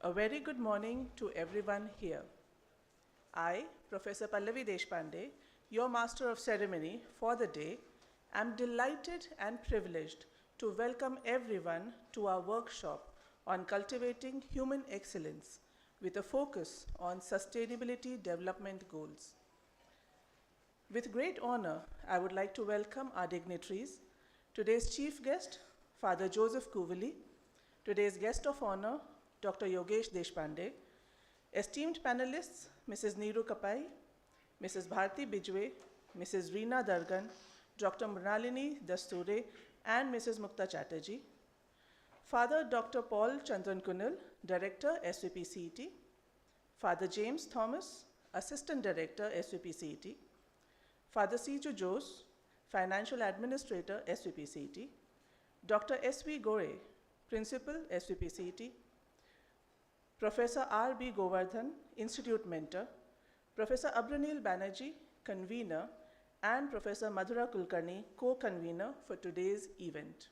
A very good morning to everyone here. I, Professor Pallavi Deshpande, your Master of Ceremony for the day, am delighted and privileged to welcome everyone to our workshop on cultivating human excellence with a focus on sustainability development goals. With great honor, I would like to welcome our dignitaries, today's chief guest, Father Joseph Kuvali, today's guest of honor, Dr. Yogesh Deshpande, esteemed panelists, Mrs. Neeru Kapai, Mrs. Bharti Bijwe, Mrs. Reena Dargan, Dr. Mrinalini Dasture, and Mrs. Mukta Chatterjee, Father Dr. Paul Chandran Kunal, Director, SVPCET, Father James Thomas, Assistant Director, SVPCET, Father C.J. Jose, Financial Administrator, SVPCET, Dr. S.V. Gore, Principal, SVPCET, Professor R.B. Govardhan, Institute Mentor, Professor Abranil Banerjee, Convener, and Professor Madhura Kulkarni, Co-Convener for today's event.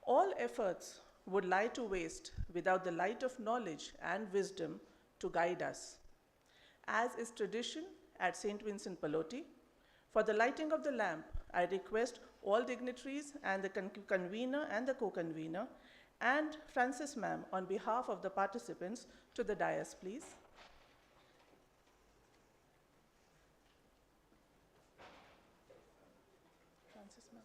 All efforts would lie to waste without the light of knowledge and wisdom to guide us. As is tradition at St. Vincent Pallotti, for the lighting of the lamp, I request all dignitaries and the convener and the co-convener and Francis ma'am on behalf of the participants to the dais, please. Francis ma'am.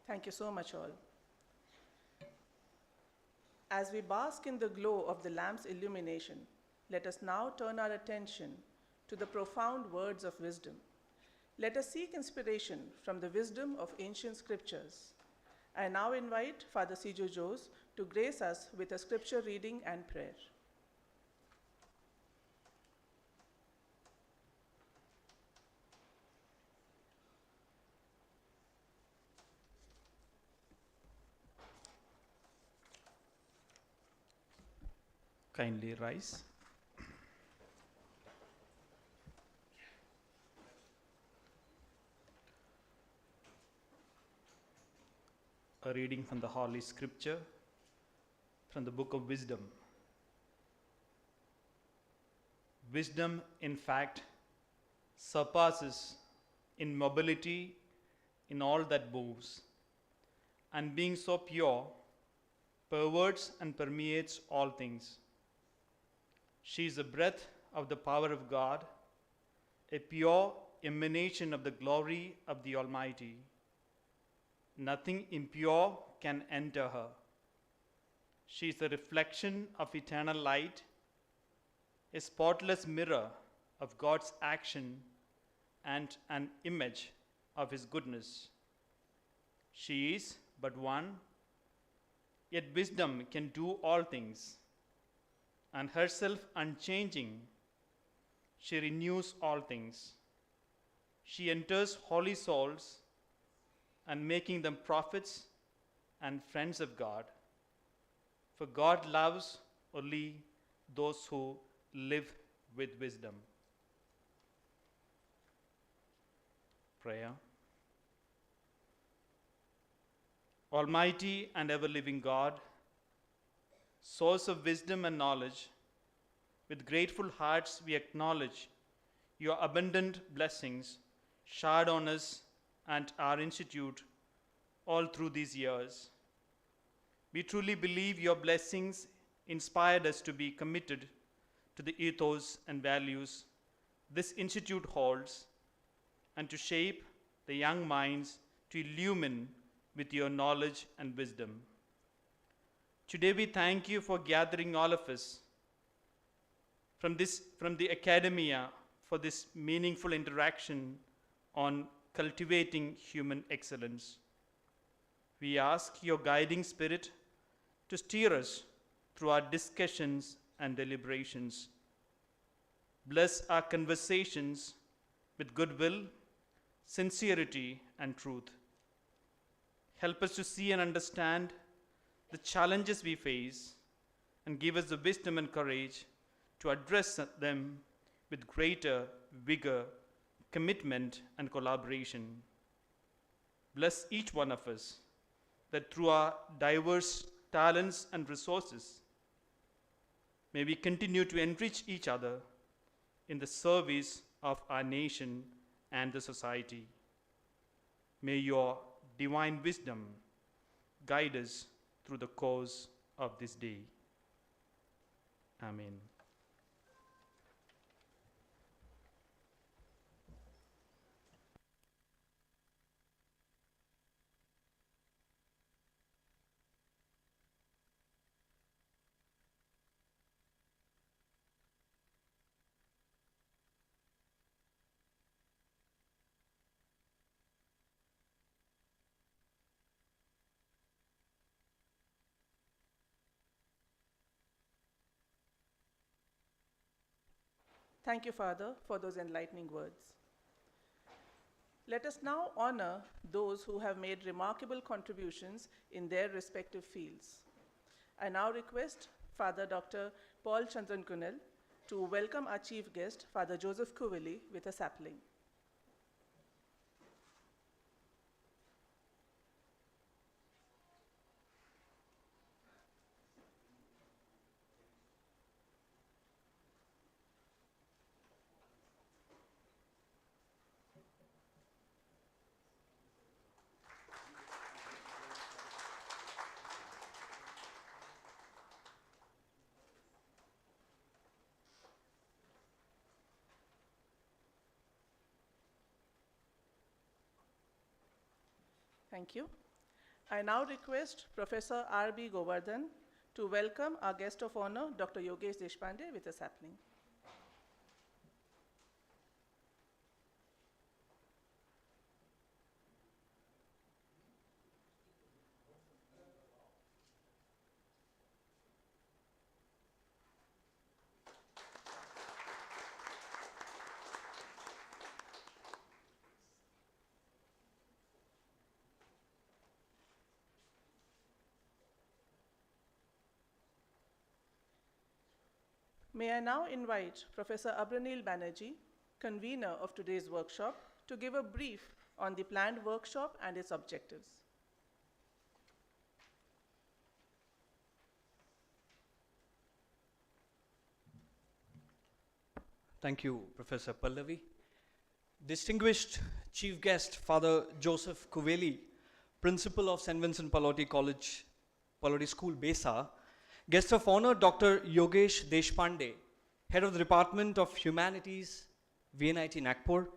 Thank you so much, all. As we bask in the glow of the lamp's illumination, let us now turn our attention to the profound words of wisdom. Let us seek inspiration from the wisdom of ancient scriptures. I now invite Father C.J. Jose to grace us with a scripture reading and prayer. Kindly rise. A reading from the Holy Scripture from the Book of Wisdom. Wisdom, in fact, surpasses in mobility in all that moves, and being so pure, pervades and permeates all things. She is the breath of the power of God, a pure emanation of the glory of the Almighty. Nothing impure can enter her. She is a reflection of eternal light, a spotless mirror of God's action and an image of His goodness. She is but one, yet wisdom can do all things, and herself unchanging, she renews all things. She enters holy souls and making them prophets and friends of God. For God loves only those who live with wisdom. Prayer. Almighty and ever-living God, source of wisdom and knowledge, with grateful hearts we acknowledge your abundant blessings showered on us and our institute all through these years. We truly believe your blessings inspired us to be committed to the ethos and values this institute holds and to shape the young minds to illumine with your knowledge and wisdom. Today we thank you for gathering all of us from the academia for this meaningful interaction on cultivating human excellence. We ask your guiding spirit to steer us through our discussions and deliberations. Bless our conversations with goodwill, sincerity, and truth. Help us to see and understand the challenges we face and give us the wisdom and courage to address them with greater vigor, commitment, and collaboration. Bless each one of us that through our diverse talents and resources, may we continue to enrich each other in the service of our nation and the society. May your divine wisdom guide us through the course of this day. Amen. Thank you, Father, for those enlightening words. Let us now honor those who have made remarkable contributions in their respective fields. I now request Father Dr. Paul Chandran Kunal to welcome our chief guest, Father Joseph Kuvili, with a sapling. Thank you. I now request Professor R.B. Govardhan to welcome our guest of honor, Dr. Yogesh Deshpande, with a sapling. May I now invite Professor Abranil Banerjee, convener of today's workshop, to give a brief on the planned workshop and its objectives. Thank you, Professor Pallavi. Distinguished Chief Guest, Father Joseph Kuveli, Principal of St. Vincent Pallotti College, Pallotti School, Besa. Guest of Honor, Dr. Yogesh Deshpande, Head of the Department of Humanities, VNIT Nagpur.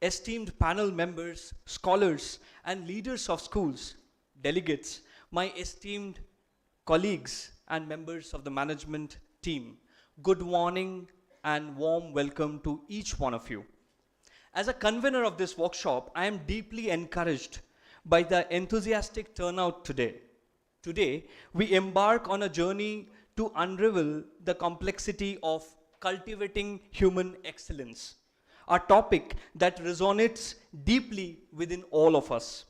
Esteemed panel members, scholars, and leaders of schools, delegates, my esteemed colleagues and members of the management team. Good morning and warm welcome to each one of you. As a convener of this workshop, I am deeply encouraged by the enthusiastic turnout today. Today, we embark on a journey to unravel the complexity of cultivating human excellence, a topic that resonates deeply within all of us.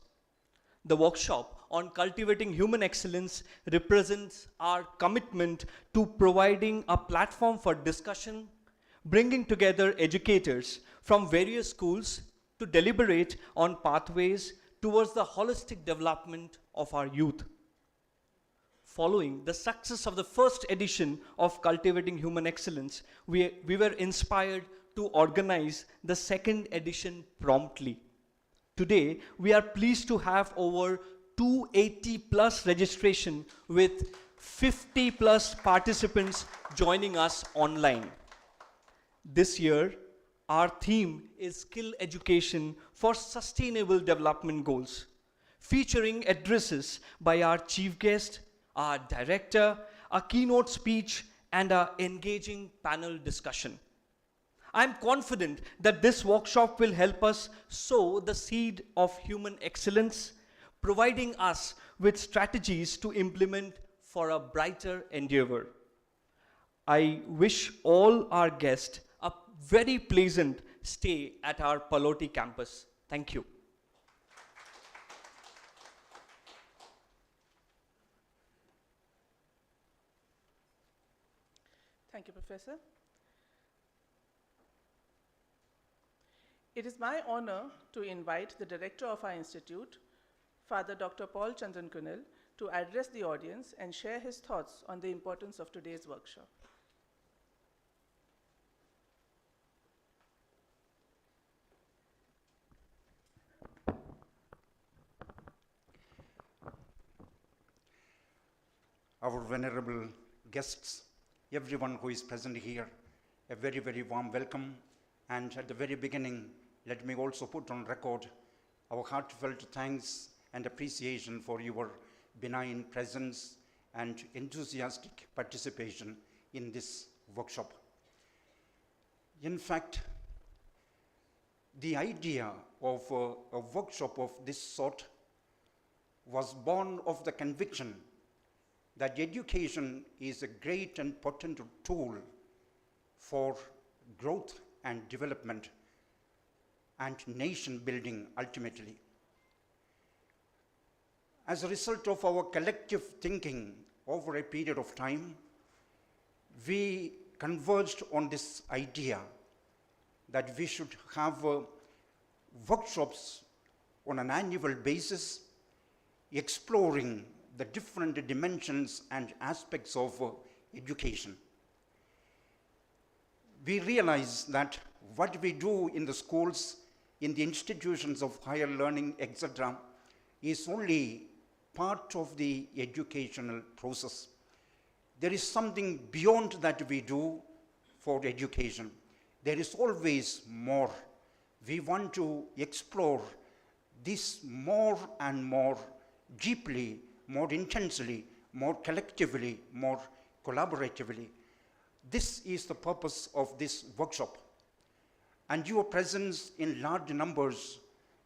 The workshop on cultivating human excellence represents our commitment to providing a platform for discussion, bringing together educators from various schools to deliberate on pathways towards the holistic development of our youth. Following the success of the first edition of Cultivating Human Excellence, we were inspired to organize the second edition promptly. Today, we are pleased to have over 280 plus registration with 50 plus participants joining us online. This year, our theme is Skill Education for Sustainable Development Goals, featuring addresses by our chief guest, our director, a keynote speech, and an engaging panel discussion. I'm confident that this workshop will help us sow the seed of human excellence, providing us with strategies to implement for a brighter endeavor. I wish all our guests a very pleasant stay at our Paloti campus. Thank you. Thank you, Professor. It is my honor to invite the director of our institute, Father Dr. Paul Chandran Kunil, to address the audience and share his thoughts on the importance of today's workshop. Our venerable guests, everyone who is present here, a very, very warm welcome. And at the very beginning, let me also put on record our heartfelt thanks and appreciation for your benign presence and enthusiastic participation in this workshop. In fact, the idea of a workshop of this sort was born of the conviction that education is a great and potent tool for growth and development and nation building ultimately. As a result of our collective thinking over a period of time, we converged on this idea that we should have workshops on an annual basis exploring the different dimensions and aspects of education. We realize that what we do in the schools, in the institutions of higher learning, etc., is only part of the educational process. There is something beyond that we do for education. There is always more. We want to explore this more and more deeply, more intensely, more collectively, more collaboratively. This is the purpose of this workshop. And your presence in large numbers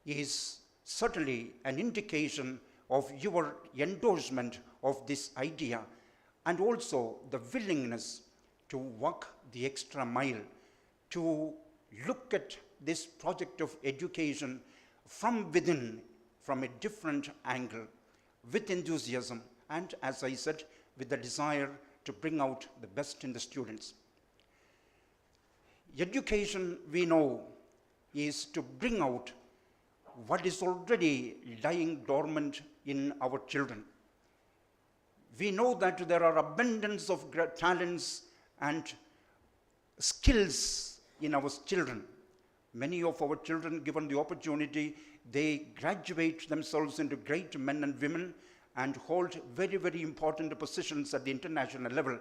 is certainly an indication of your endorsement of this idea and also the willingness to walk the extra mile, to look at this project of education from within, from a different angle, with enthusiasm, and as I said, with the desire to bring out the best in the students. Education, we know, is to bring out what is already lying dormant in our children. We know that there are abundance of talents and skills in our children. Many of our children, given the opportunity, they graduate themselves into great men and women and hold very, very important positions at the international level.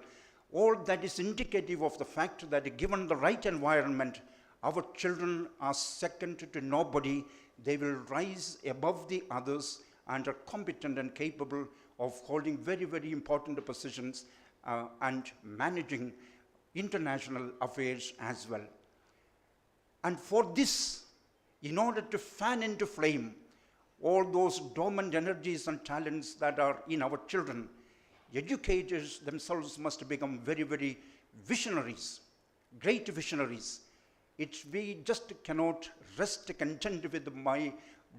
All that is indicative of the fact that given the right environment, our children are second to nobody. They will rise above the others and are competent and capable of holding very, very important positions and managing international affairs as well. And for this, in order to fan into flame all those dormant energies and talents that are in our children, educators themselves must become very, very visionaries, great visionaries. We just cannot rest content with my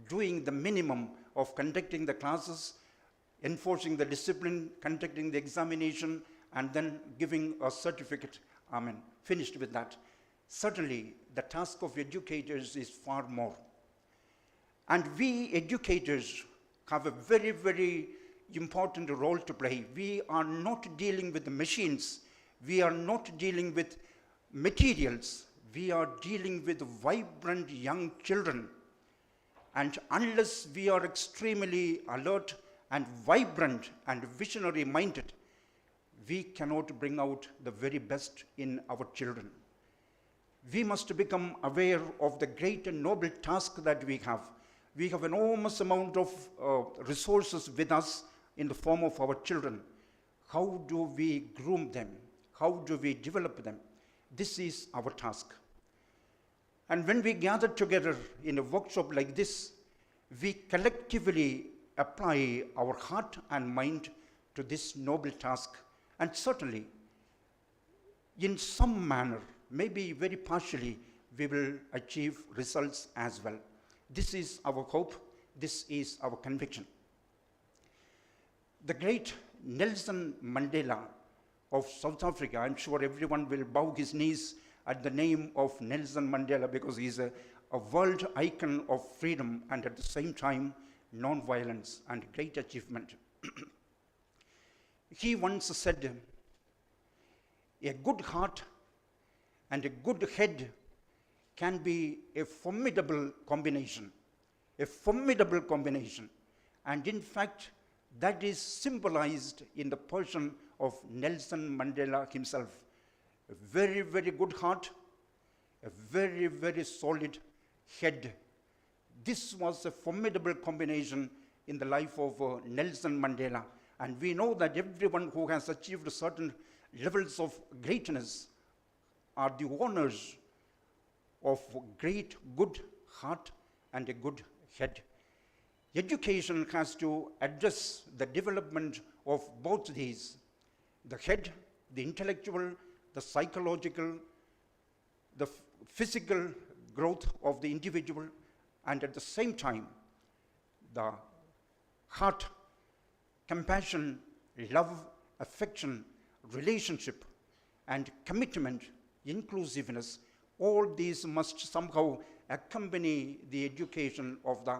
doing the minimum of conducting the classes, enforcing the discipline, conducting the examination, and then giving a certificate. Amen. Finished with that. Certainly, the task of educators is far more. And we educators have a very, very important role to play. We are not dealing with the machines. We are not dealing with materials. We are dealing with vibrant young children. And unless we are extremely alert and vibrant and visionary minded, we cannot bring out the very best in our children. We must become aware of the great and noble task that we have. We have an enormous amount of resources with us in the form of our children. How do we groom them? How do we develop them? This is our task. And when we gather together in a workshop like this, we collectively apply our heart and mind to this noble task. And certainly, in some manner, maybe very partially, we will achieve results as well. This is our hope. This is our conviction. The great Nelson Mandela of South Africa, I'm sure everyone will bow his knees at the name of Nelson Mandela because he's a world icon of freedom and at the same time non-violence and great achievement. He once said, a good heart and a good head can be a formidable combination. A formidable combination. And in fact, that is symbolized in the person of Nelson Mandela himself. A very, very good heart, a very, very solid head. This was a formidable combination in the life of Nelson Mandela. And we know that everyone who has achieved certain levels of greatness are the owners of great good heart and a good head. Education has to address the development of both these, the head, the intellectual, the psychological, the physical growth of the individual, and at the same time, the heart, compassion, love, affection, relationship, and commitment, inclusiveness, all these must somehow accompany the education of the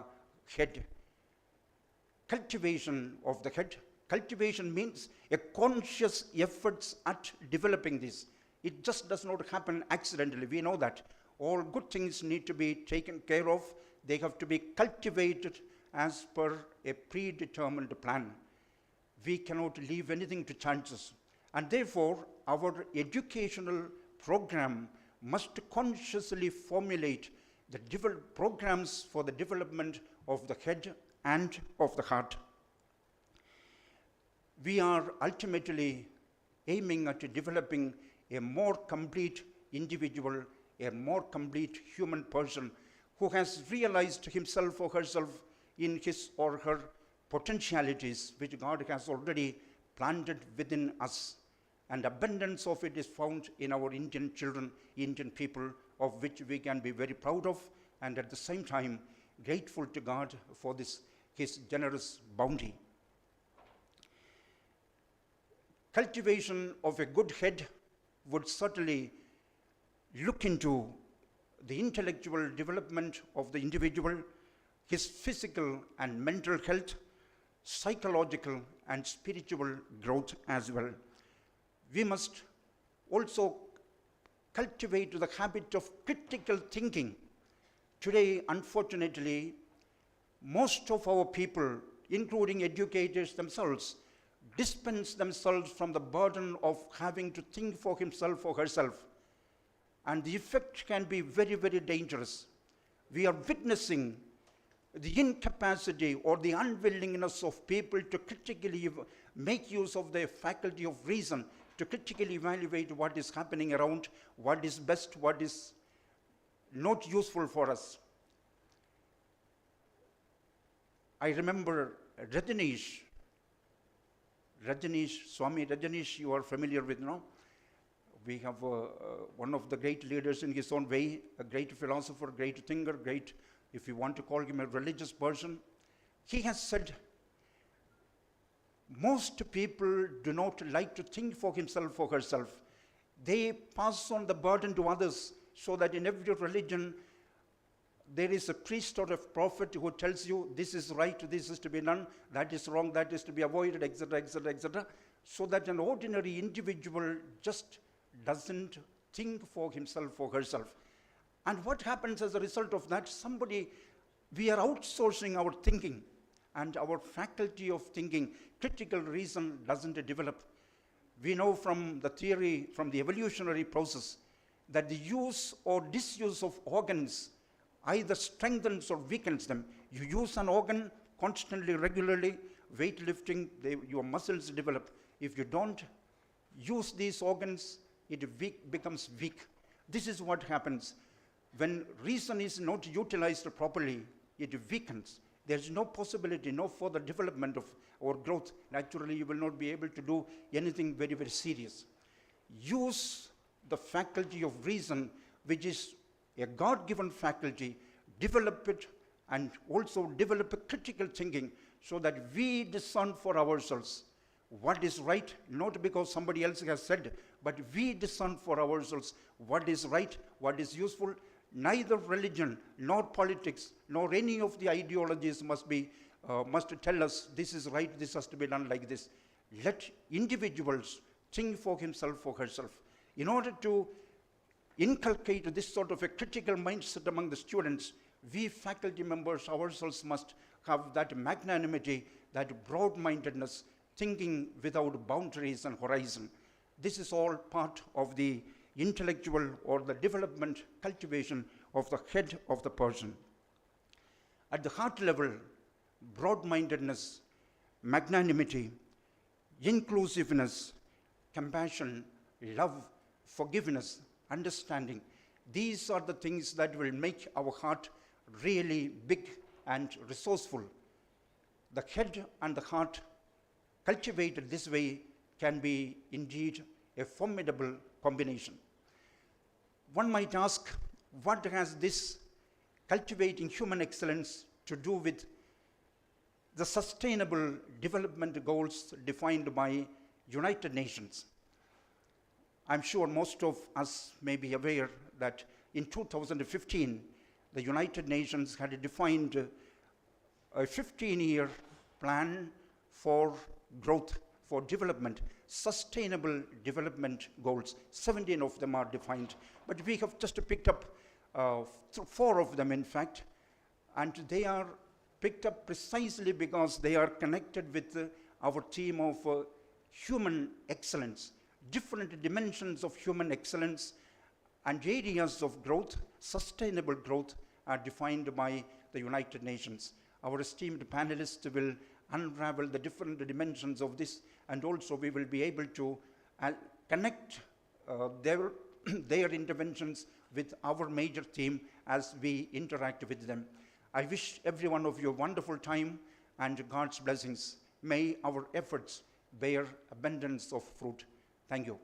head. Cultivation of the head. Cultivation means a conscious efforts at developing this. It just does not happen accidentally. We know that. All good things need to be taken care of. They have to be cultivated as per a predetermined plan. We cannot leave anything to chances. And therefore, our educational program must consciously formulate the programs for the development of the head and of the heart. We are ultimately aiming at developing a more complete individual, a more complete human person who has realized himself or herself in his or her potentialities which God has already planted within us. And abundance of it is found in our Indian children, Indian people, of which we can be very proud of, and at the same time grateful to God for this, his generous bounty. Cultivation of a good head would certainly look into the intellectual development of the individual, his physical and mental health, psychological and spiritual growth as well. We must also cultivate the habit of critical thinking. Today, unfortunately, most of our people, including educators themselves, dispense themselves from the burden of having to think for himself or herself. And the effect can be very, very dangerous. We are witnessing the incapacity or the unwillingness of people to critically make use of their faculty of reason, to critically evaluate what is happening around, what is best, what is not useful for us. I remember Rajneesh, Swami Rajneesh, you are familiar with now. We have one of the great leaders in his own way, a great philosopher, great thinker, great, if you want to call him a religious person. He has said, most people do not like to think for himself or herself. They pass on the burden to others, so that in every religion there is a priest or a prophet who tells you this is right, this is to be done, that is wrong, that is to be avoided, etc., etc., etc., so that an ordinary individual just doesn't think for himself or herself. And what happens as a result of that? We are outsourcing our thinking, and our faculty of thinking, critical reason doesn't develop. We know from the theory, from the evolutionary process, that the use or disuse of organs either strengthens or weakens them. You use an organ constantly, regularly, weightlifting, your muscles develop. If you don't use these organs, it becomes weak. This is what happens. When reason is not utilized properly, it weakens. There's no possibility, no further development of our growth. Naturally, you will not be able to do anything very, very serious. Use the faculty of reason, which is a God-given faculty, develop it, and also develop a critical thinking, so that we discern for ourselves what is right, not because somebody else has said, but we discern for ourselves what is right, what is useful. Neither religion, nor politics, nor any of the ideologies must tell us this is right, this has to be done like this. Let individuals think for himself or herself. In order to inculcate this sort of a critical mindset among the students, we faculty members ourselves must have that magnanimity, that broad-mindedness, thinking without boundaries and horizon. This is all part of the intellectual or the development, cultivation of the head of the person. At the heart level, broad-mindedness, magnanimity, inclusiveness, compassion, love, forgiveness, understanding, these are the things that will make our heart really big and resourceful. The head and the heart cultivated this way can be indeed a formidable combination. One might ask, what has this cultivating human excellence to do with the sustainable development goals defined by United Nations? I'm sure most of us may be aware that in 2015, the United Nations had defined a 15-year plan for growth, for development, sustainable development goals. 17 of them are defined, but we have just picked up 4 of them, in fact, and they are picked up precisely because they are connected with our theme of human excellence. Different dimensions of human excellence and areas of growth, sustainable growth, are defined by the United Nations. Our esteemed panelists will unravel the different dimensions of this, and also we will be able to connect their interventions with our major theme as we interact with them. I wish every one of you a wonderful time and God's blessings. May our efforts bear abundance of fruit. Thank you.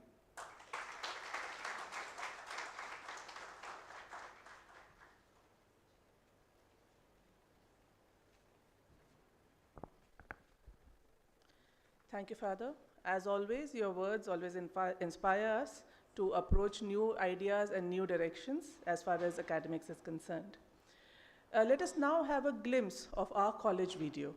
Thank you, Father. As always, your words always inspire us to approach new ideas and new directions as far as academics is concerned. Let us now have a glimpse of our college video.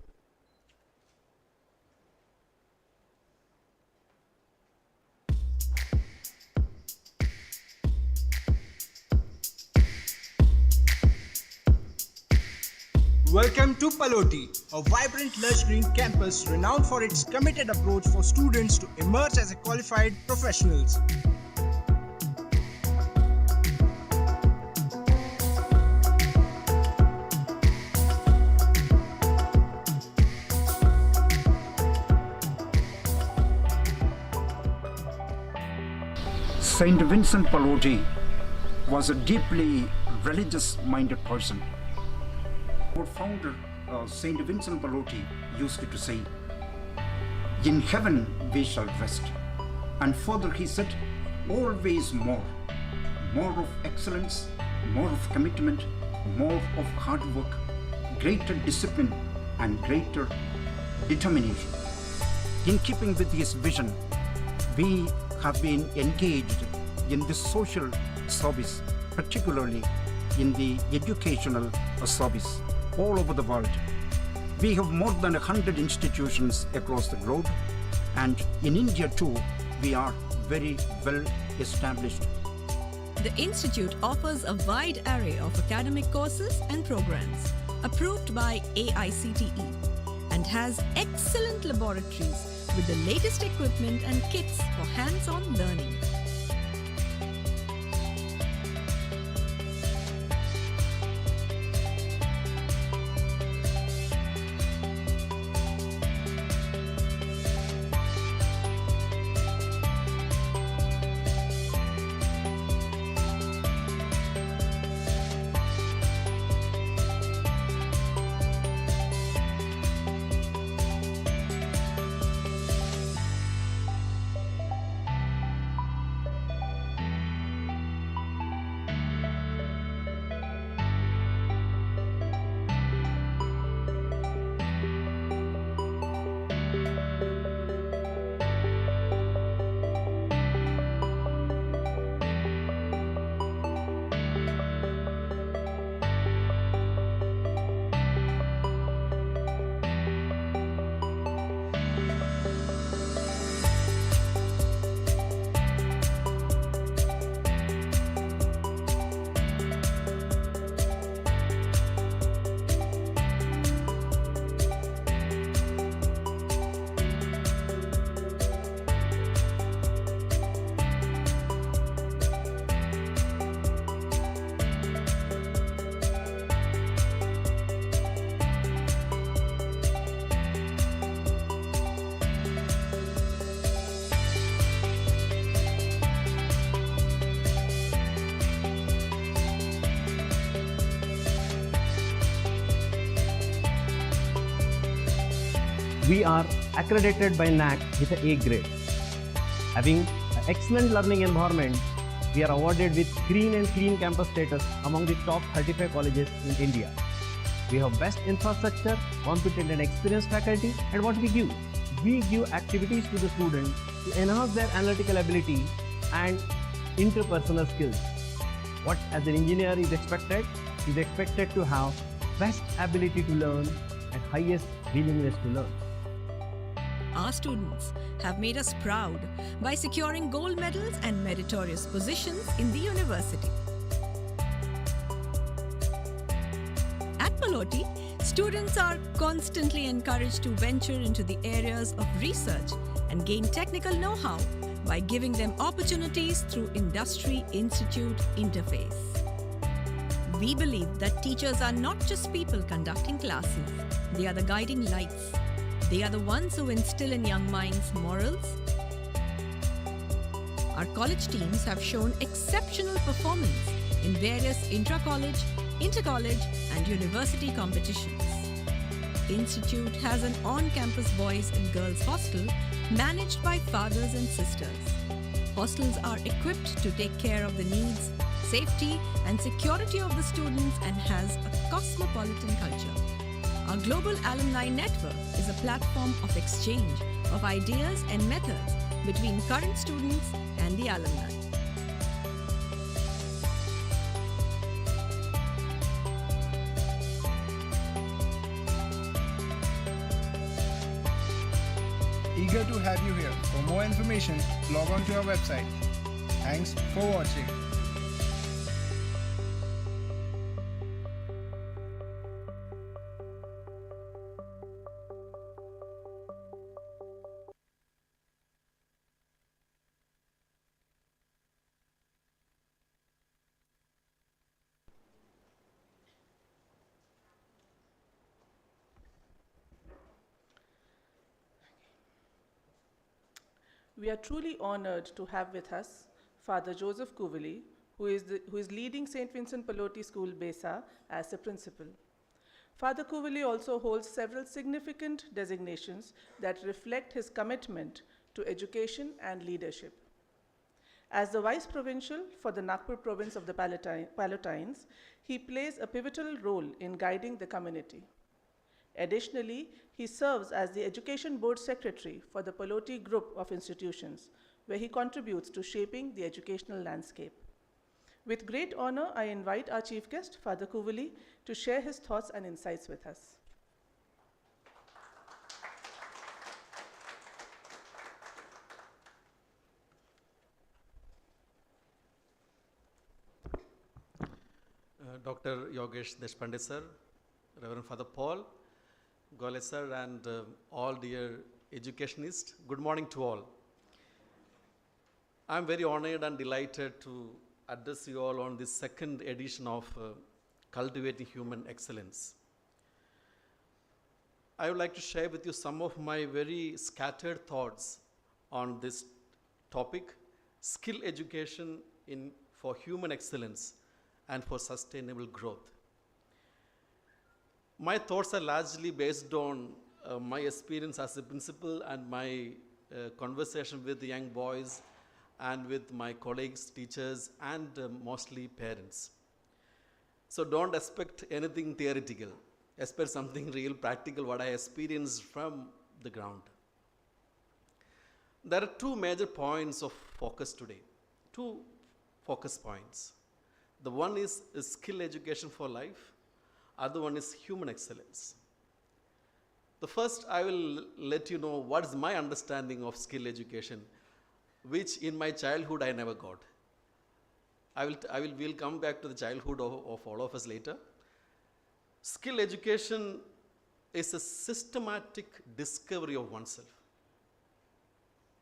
Welcome to Paloti, a vibrant lush green campus renowned for its committed approach for students to emerge as qualified professionals. Saint Vincent Pallotti was a deeply religious-minded person. Our founder, Saint Vincent Pallotti, used to say, "In heaven we shall rest." And further he said, "Always more. More of excellence, more of commitment, more of hard work, greater discipline and greater determination." In keeping with his vision, we have been engaged in this social service, particularly in the educational service all over the world. We have more than 100 institutions across the globe, and in India too, we are very well established. The Institute offers a wide array of academic courses and programs approved by AICTE and has excellent laboratories with the latest equipment and kits for hands-on learning. We are accredited by NAC with an A grade. Having an excellent learning environment, we are awarded with Green and Clean Campus status among the top 35 colleges in India. We have best infrastructure, competent and experienced faculty, and what we give activities to the students to enhance their analytical ability and interpersonal skills. What as an engineer is expected to have best ability to learn and highest willingness to learn. Our students have made us proud by securing gold medals and meritorious positions in the university. At Pallotti, students are constantly encouraged to venture into the areas of research and gain technical know-how by giving them opportunities through industry-institute interface. We believe that teachers are not just people conducting classes, they are the guiding lights. They are the ones who instill in young minds morals. Our college teams have shown exceptional performance in various intra-college, inter-college and university competitions. Institute has an on-campus boys and girls hostel managed by fathers and sisters. Hostels are equipped to take care of the needs, safety and security of the students and has a cosmopolitan culture. Our global alumni network is a platform of exchange of ideas and methods between current students and the alumni. Eager to have you here. For more information, log on to our website. Thanks for watching. We are truly honored to have with us Father Joseph Kuvili, who is leading St. Vincent Pallotti School, Besa, as the principal. Father Kuvili also holds several significant designations that reflect his commitment to education and leadership. As the Vice Provincial for the Nagpur province of the Palatines, he plays a pivotal role in guiding the community. Additionally, he serves as the Education Board Secretary for the Pallotti Group of Institutions, where he contributes to shaping the educational landscape. With great honor, I invite our chief guest, Father Kuvili, to share his thoughts and insights with us. Dr. Yogesh Deshpande sir, Reverend Father Paul, Gole sir, and all dear educationists, good morning to all. I'm very honored and delighted to address you all on this second edition of Cultivating Human Excellence. I would like to share with you some of my very scattered thoughts on this topic, skill education for human excellence and for sustainable growth. My thoughts are largely based on my experience as a principal and my conversation with the young boys and with my colleagues, teachers, and mostly parents. So don't expect anything theoretical. Expect something real practical, what I experienced from the ground. There are two major points of focus today, two focus points. The one is skill education for life, other one is human excellence. The first, I will let you know what is my understanding of skill education, which in my childhood I never got. We'll come back to the childhood of all of us later. Skill education is a systematic discovery of oneself.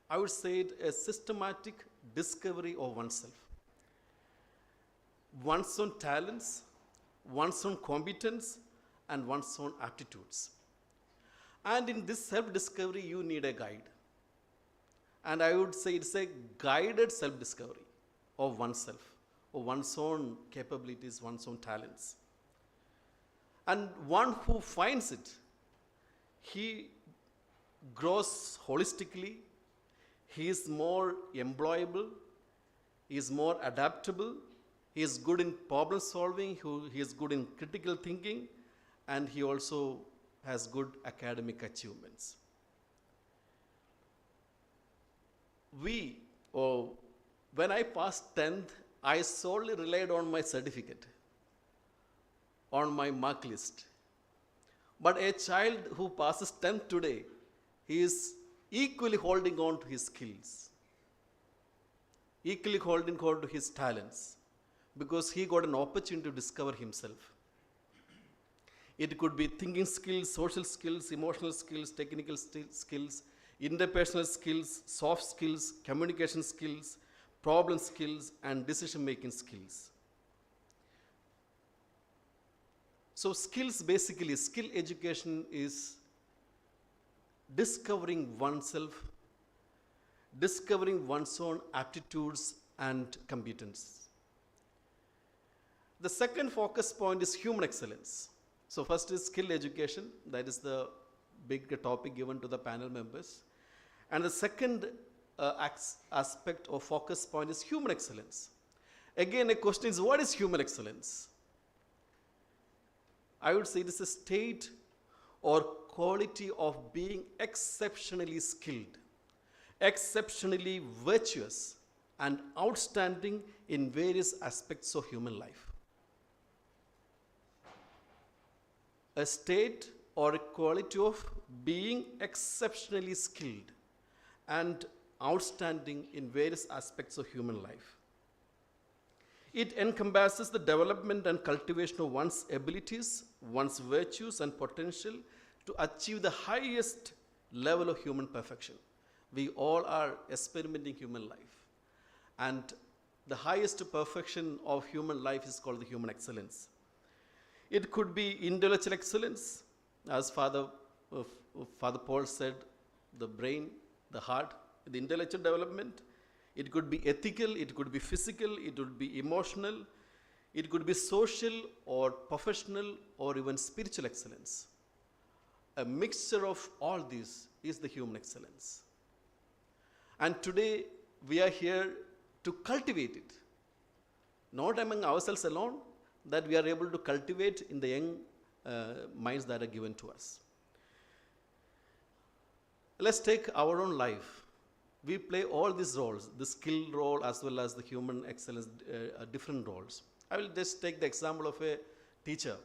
I would say it a systematic discovery of oneself. One's own talents, one's own competence, and one's own aptitudes. And in this self-discovery, you need a guide. And I would say it's a guided self-discovery of oneself, of one's own capabilities, one's own talents. And one who finds it, he grows holistically, he is more employable, he is more adaptable, he is good in problem solving, he is good in critical thinking, and he also has good academic achievements. When I passed 10th, I solely relied on my certificate, on my mark list. But a child who passes 10th today, he is equally holding on to his skills, equally holding on to his talents, because he got an opportunity to discover himself. It could be thinking skills, social skills, emotional skills, technical skills, interpersonal skills, soft skills, communication skills, problem skills, and decision-making skills. So skills, basically, skill education is discovering oneself, discovering one's own aptitudes and competence. The second focus point is human excellence. So first is skill education, that is the big topic given to the panel members. And the second aspect or focus point is human excellence. Again, a question is, what is human excellence? I would say it is a state or quality of being exceptionally skilled, exceptionally virtuous, and outstanding in various aspects of human life. A state or a quality of being exceptionally skilled and outstanding in various aspects of human life. It encompasses the development and cultivation of one's abilities, one's virtues and potential to achieve the highest level of human perfection. We all are experimenting human life. And the highest perfection of human life is called the human excellence. It could be intellectual excellence, as Father Paul said, the brain, the heart, the intellectual development. It could be ethical, it could be physical, it would be emotional, it could be social or professional or even spiritual excellence. A mixture of all these is the human excellence. And today we are here to cultivate it. Not among ourselves alone, that we are able to cultivate in the young minds that are given to us. Let's take our own life. We play all these roles, the skill role as well as the human excellence, different roles. I will just take the example of a teacher.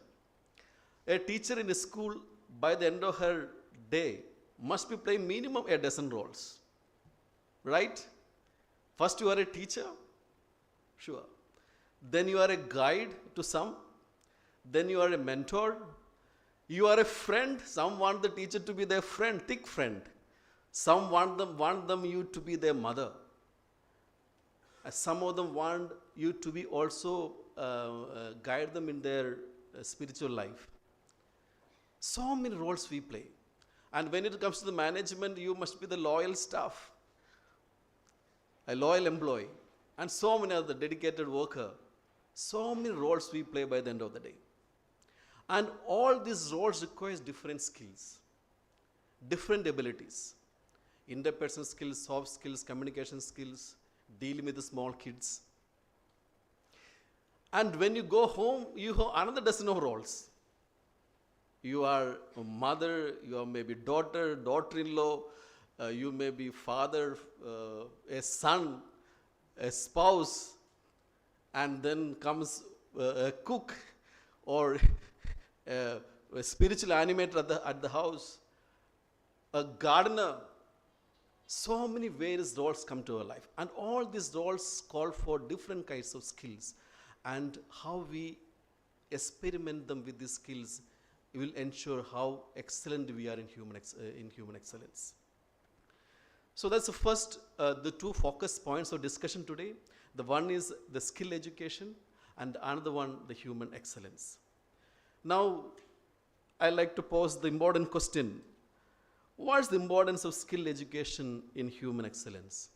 A teacher in a school, by the end of her day, must be playing minimum a dozen roles. Right? First you are a teacher, sure. Then you are a guide to some. Then you are a mentor. You are a friend. Some want the teacher to be their friend, thick friend. Some want them you to be their mother. Some of them want you to be also guide them in their spiritual life. So many roles we play. And when it comes to the management, you must be the loyal staff, a loyal employee, and so many other dedicated worker. So many roles we play by the end of the day. And all these roles requires different skills, different abilities. Interpersonal skills, soft skills, communication skills, dealing with the small kids. And when you go home, you have another dozen of roles. You are a mother, you are maybe daughter, daughter-in-law, you may be father, a son, a spouse, and then comes a cook or a spiritual animator at the house, a gardener. So many various roles come to our life. And all these roles call for different kinds of skills. And how we experiment them with these skills will ensure how excellent we are in human excellence. So that's the first, the two focus points of discussion today. The one is the skill education, and another one, the human excellence. Now, I like to pose the important question. What is the importance of skill education in human excellence?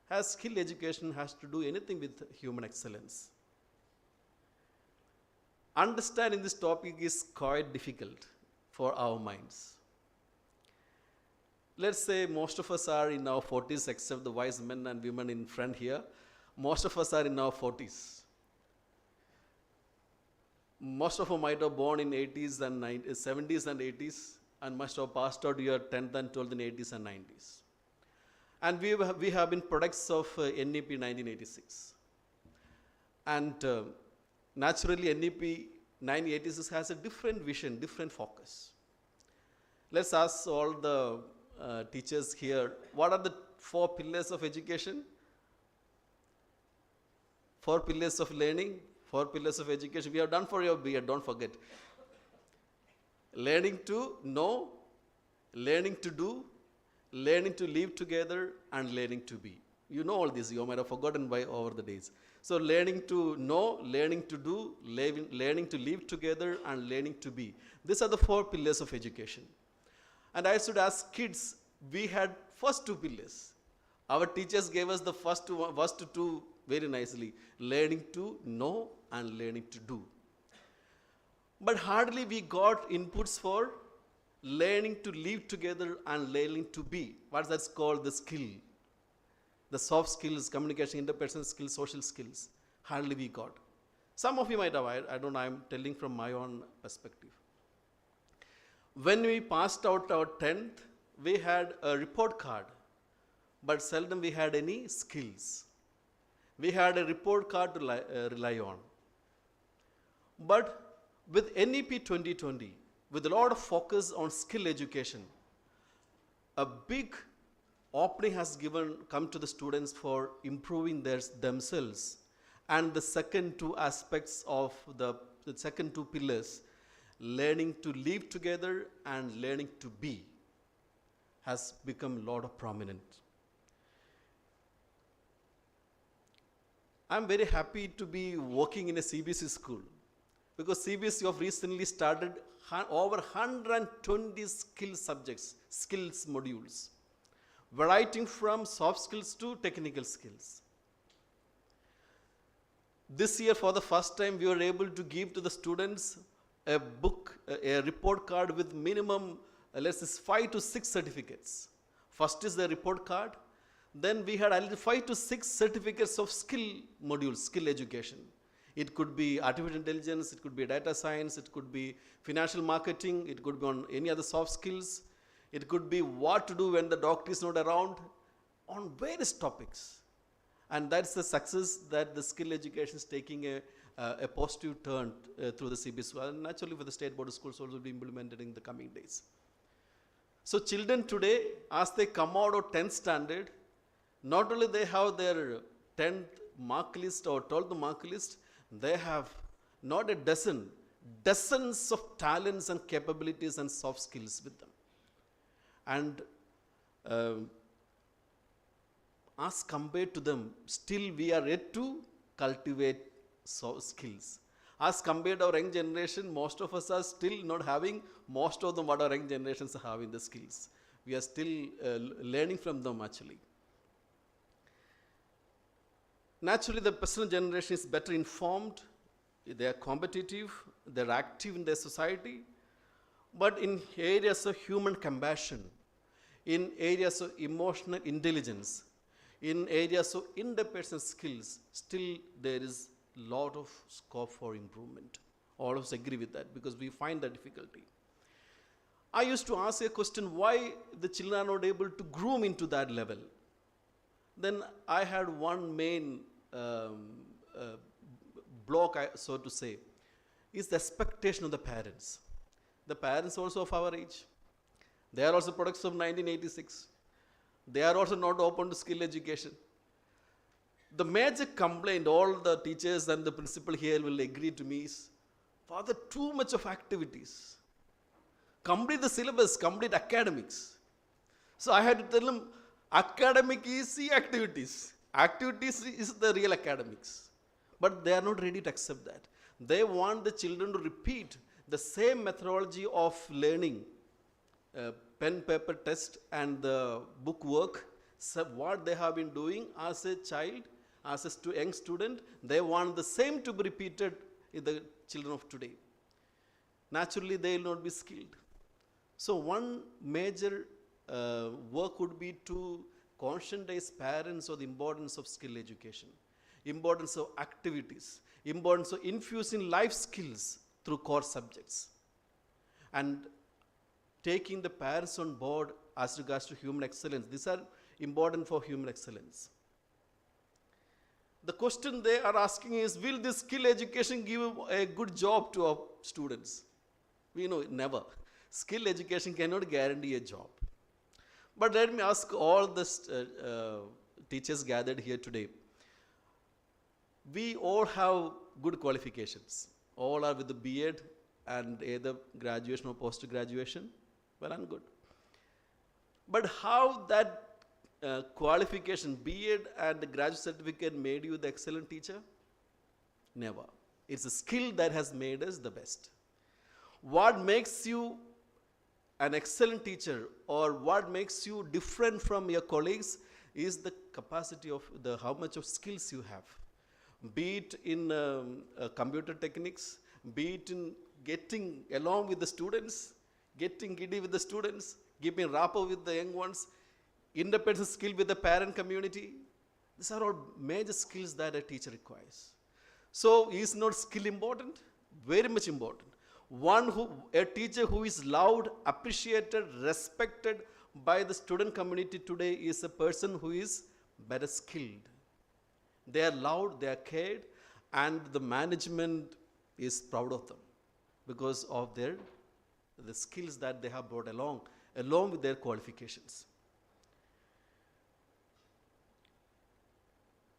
Has skill education has to do anything with human excellence? Understanding this topic is quite difficult for our minds. Let's say most of us are in our 40s, except the wise men and women in front here. Most of us are in our 40s. Most of us might have born in 80s and 90s, 70s and 80s, and must have passed out your 10th and 12th in 80s and 90s. And we have been products of NEP 1986. And naturally, NEP 1986 has a different vision, different focus. Let's ask all the teachers here, what are the 4 pillars of education? 4 pillars of learning, 4 pillars of education. We have done for your BEd, don't forget. Learning to know, learning to do, learning to live together, and learning to be. You know all this, you might have forgotten by over the days. So learning to know, learning to do, learning to live together, and learning to be. These are the 4 pillars of education. And I should ask kids, we had first 2 pillars. Our teachers gave us the first two very nicely. Learning to know and learning to do. But hardly we got inputs for learning to live together and learning to be. What's that called? The skill. The soft skills, communication, interpersonal skills, social skills. Hardly we got. Some of you might have, I don't know, I'm telling from my own perspective. When we passed out our 10th, we had a report card, but seldom we had any skills. We had a report card to rely on. But with NEP 2020, with a lot of focus on skill education, a big opening has come to the students for improving themselves. And the second 2 aspects of the second 2 pillars, learning to live together and learning to be, has become a lot of prominent. I'm very happy to be working in a CBSE school, because CBSE have recently started over 120 skill subjects, skills modules, varying from soft skills to technical skills. This year, for the first time, we were able to give to the students a book, a report card with minimum, let's say, 5 to 6 certificates. First is the report card. Then we had 5 to 6 certificates of skill modules, skill education. It could be artificial intelligence, it could be data science, it could be financial marketing, it could be on any other soft skills. It could be what to do when the doctor is not around, on various topics. And that's the success that the skill education is taking a positive turn through the CBS. And naturally, for the state board of schools also will be implemented in the coming days. So children today, as they come out of 10th standard, not only they have their 10th mark list or 12th mark list, they have not a dozen, dozens of talents and capabilities and soft skills with them. And as compared to them, still we are yet to cultivate skills. As compared to our young generation, most of us are still not having most of them what our young generations are having the skills. We are still learning from them actually. Naturally, the present generation is better informed, they are competitive, they are active in their society, but in areas of human compassion, in areas of emotional intelligence, in areas of interpersonal skills, still there is a lot of scope for improvement. All of us agree with that because we find that difficulty. I used to ask a question, why the children are not able to groom into that level? Then I had one main block, so to say, is the expectation of the parents. The parents also of our age, they are also products of 1986. They are also not open to skill education. The major complaint, all the teachers and the principal here will agree to me, is, Father, too much of activities. Complete the syllabus, complete academics. So I had to tell them, academic is the activities. Activities is the real academics. But they are not ready to accept that. They want the children to repeat the same methodology of learning, pen, paper test and the book work. So what they have been doing as a child, as a young student, they want the same to be repeated in the children of today. Naturally, they will not be skilled. So one major work would be to conscientize parents of the importance of skill education, importance of activities, importance of infusing life skills through core subjects, and taking the parents on board as regards to human excellence. These are important for human excellence. The question they are asking is, will this skill education give a good job to our students? We know never. Skill education cannot guarantee a job. But let me ask all the teachers gathered here today. We all have good qualifications. All are with the B.Ed and either graduation or post-graduation. Well and good. But how that qualification, B.Ed and the graduate certificate made you the excellent teacher? Never. It's a skill that has made us the best. What makes you an excellent teacher or what makes you different from your colleagues is the capacity of how much of skills you have. Be it in computer techniques, be it in getting along with the students, getting giddy with the students, keeping rapport with the young ones, independent skill with the parent community. These are all major skills that a teacher requires. So is not skill important? Very much important. A teacher who is loved, appreciated, respected by the student community today is a person who is better skilled. They are loved, they are cared, and the management is proud of them because of the skills that they have brought along with their qualifications.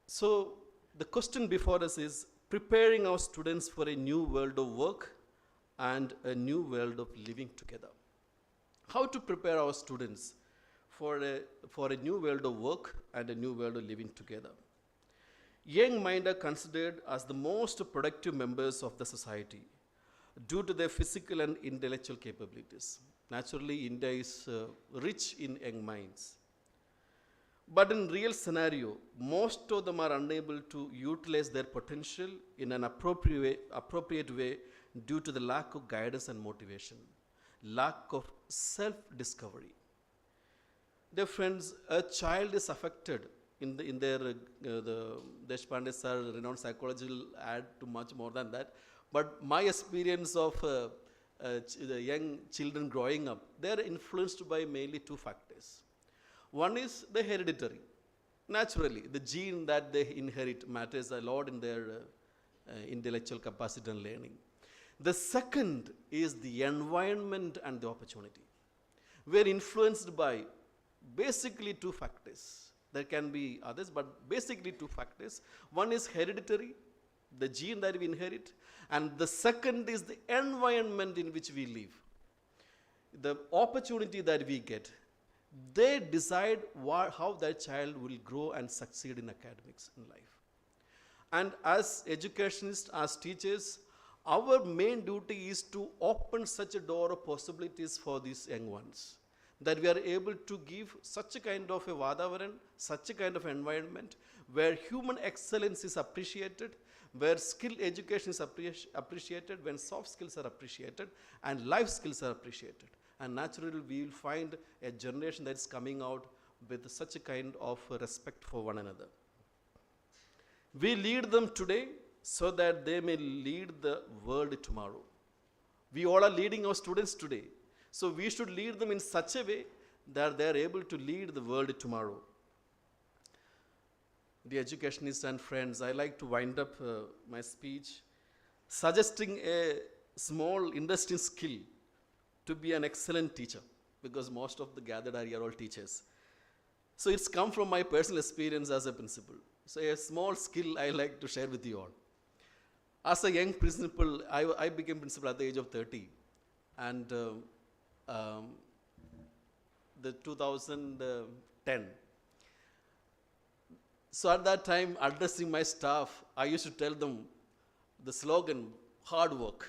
So the question before us is preparing our students for a new world of work and a new world of living together. How to prepare our students for a new world of work and a new world of living together? Young minds are considered as the most productive members of the society due to their physical and intellectual capabilities. Naturally, India is rich in young minds. But in real scenario, most of them are unable to utilize their potential in an appropriate way due to the lack of guidance and motivation, lack of self-discovery. Dear friends, a child is affected in their the Deshpande sir, renowned psychologist, will add to much more than that. But my experience of the young children growing up, they are influenced by mainly two factors. One is the hereditary. Naturally, the gene that they inherit matters a lot in their intellectual capacity and learning. The second is the environment and the opportunity. We are influenced by basically two factors. There can be others, but basically two factors. One is hereditary, the gene that we inherit, and the second is the environment in which we live. The opportunity that we get, they decide how that child will grow and succeed in academics in life. And as educationists, as teachers, our main duty is to open such a door of possibilities for these young ones, that we are able to give such a kind of a Vadavaran, such a kind of environment where human excellence is appreciated, where skill education is appreciated, when soft skills are appreciated, and life skills are appreciated. And naturally, we will find a generation that is coming out with such a kind of respect for one another. We lead them today so that they may lead the world tomorrow. We all are leading our students today. So we should lead them in such a way that they are able to lead the world tomorrow. The educationists and friends, I like to wind up my speech suggesting a small interesting skill to be an excellent teacher, because most of the gathered are here all teachers. So it's come from my personal experience as a principal. So a small skill I like to share with you all. As a young principal, I became principal at the age of 30. And the 2010. So at that time, addressing my staff, I used to tell them the slogan, hard work.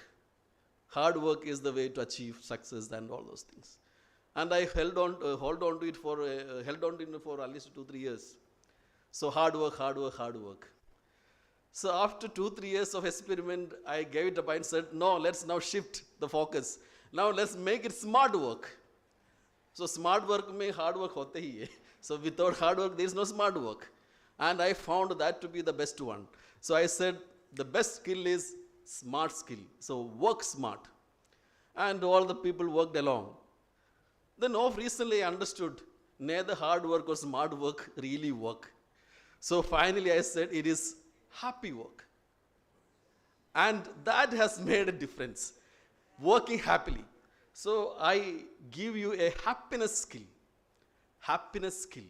Hard work is the way to achieve success and all those things. And I held on to it for at least 2-3 years. So hard work, hard work, hard work. So after 2-3 years of experiment, I gave it up and said, no, let's now shift the focus. Now let's make it smart work. So smart work mein hard work hote hi hai. So without hard work, there is no smart work. And I found that to be the best one. So I said, the best skill is smart skill. So work smart. And all the people worked along. Then of recently I understood, neither hard work or smart work really work. So finally I said, it is happy work. And that has made a difference. Working happily. So I give you a happiness skill. Happiness skill.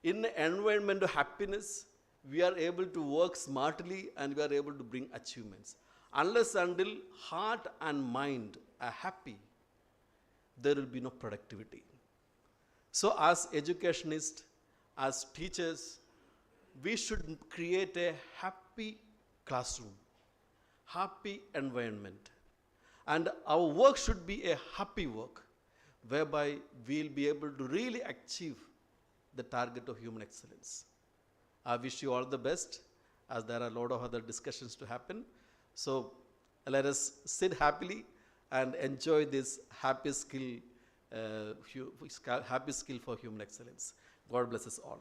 In the environment of happiness, we are able to work smartly and we are able to bring achievements. Unless until heart and mind are happy, there will be no productivity. So as educationists, as teachers, we should create a happy classroom, happy environment. And our work should be a happy work, whereby we'll be able to really achieve the target of human excellence. I wish you all the best, as there are a lot of other discussions to happen. So let us sit happily and enjoy this happy skill for human excellence. God bless us all.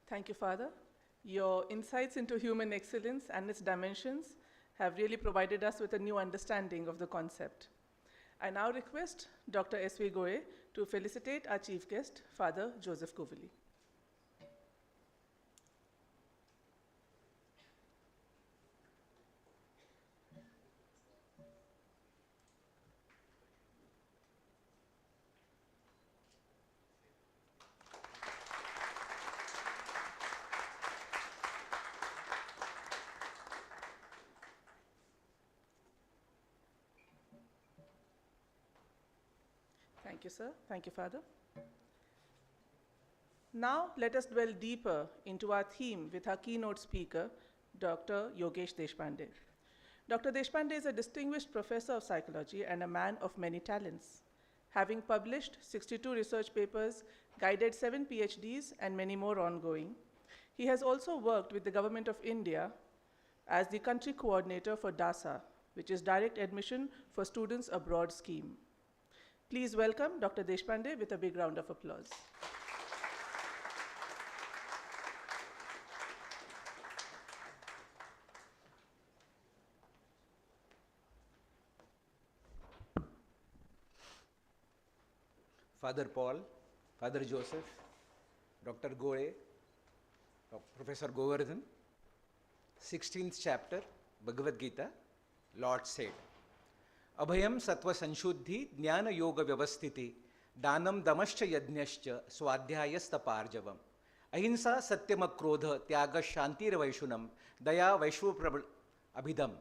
Thank you, Father. Your insights into human excellence and its dimensions have really provided us with a new understanding of the concept. I now request Dr. S.V. Goye to felicitate our chief guest, Father Joseph Kuveli. Thank you, sir. Thank you, Father. Now, let us dwell deeper into our theme with our keynote speaker, Dr. Yogesh Deshpande. Dr. Deshpande is a distinguished professor of psychology and a man of many talents. Having published 62 research papers, guided 7 PhDs, and many more ongoing, he has also worked with the Government of India as the country coordinator for DASA, which is Direct Admission for Students Abroad scheme. Please welcome Dr. Deshpande with a big round of applause. Father Paul, Father Joseph, Dr. Goe, Professor Govardhan, 16th chapter, Bhagavad Gita, Lord said, Abhayam sattva sanshuddhi jnana yoga vyavasthiti danam damascha yajnascha swadhyayasthaparjavam ahimsa satyam krodha tyaga shantir vaishunam daya vaishvu abhidam.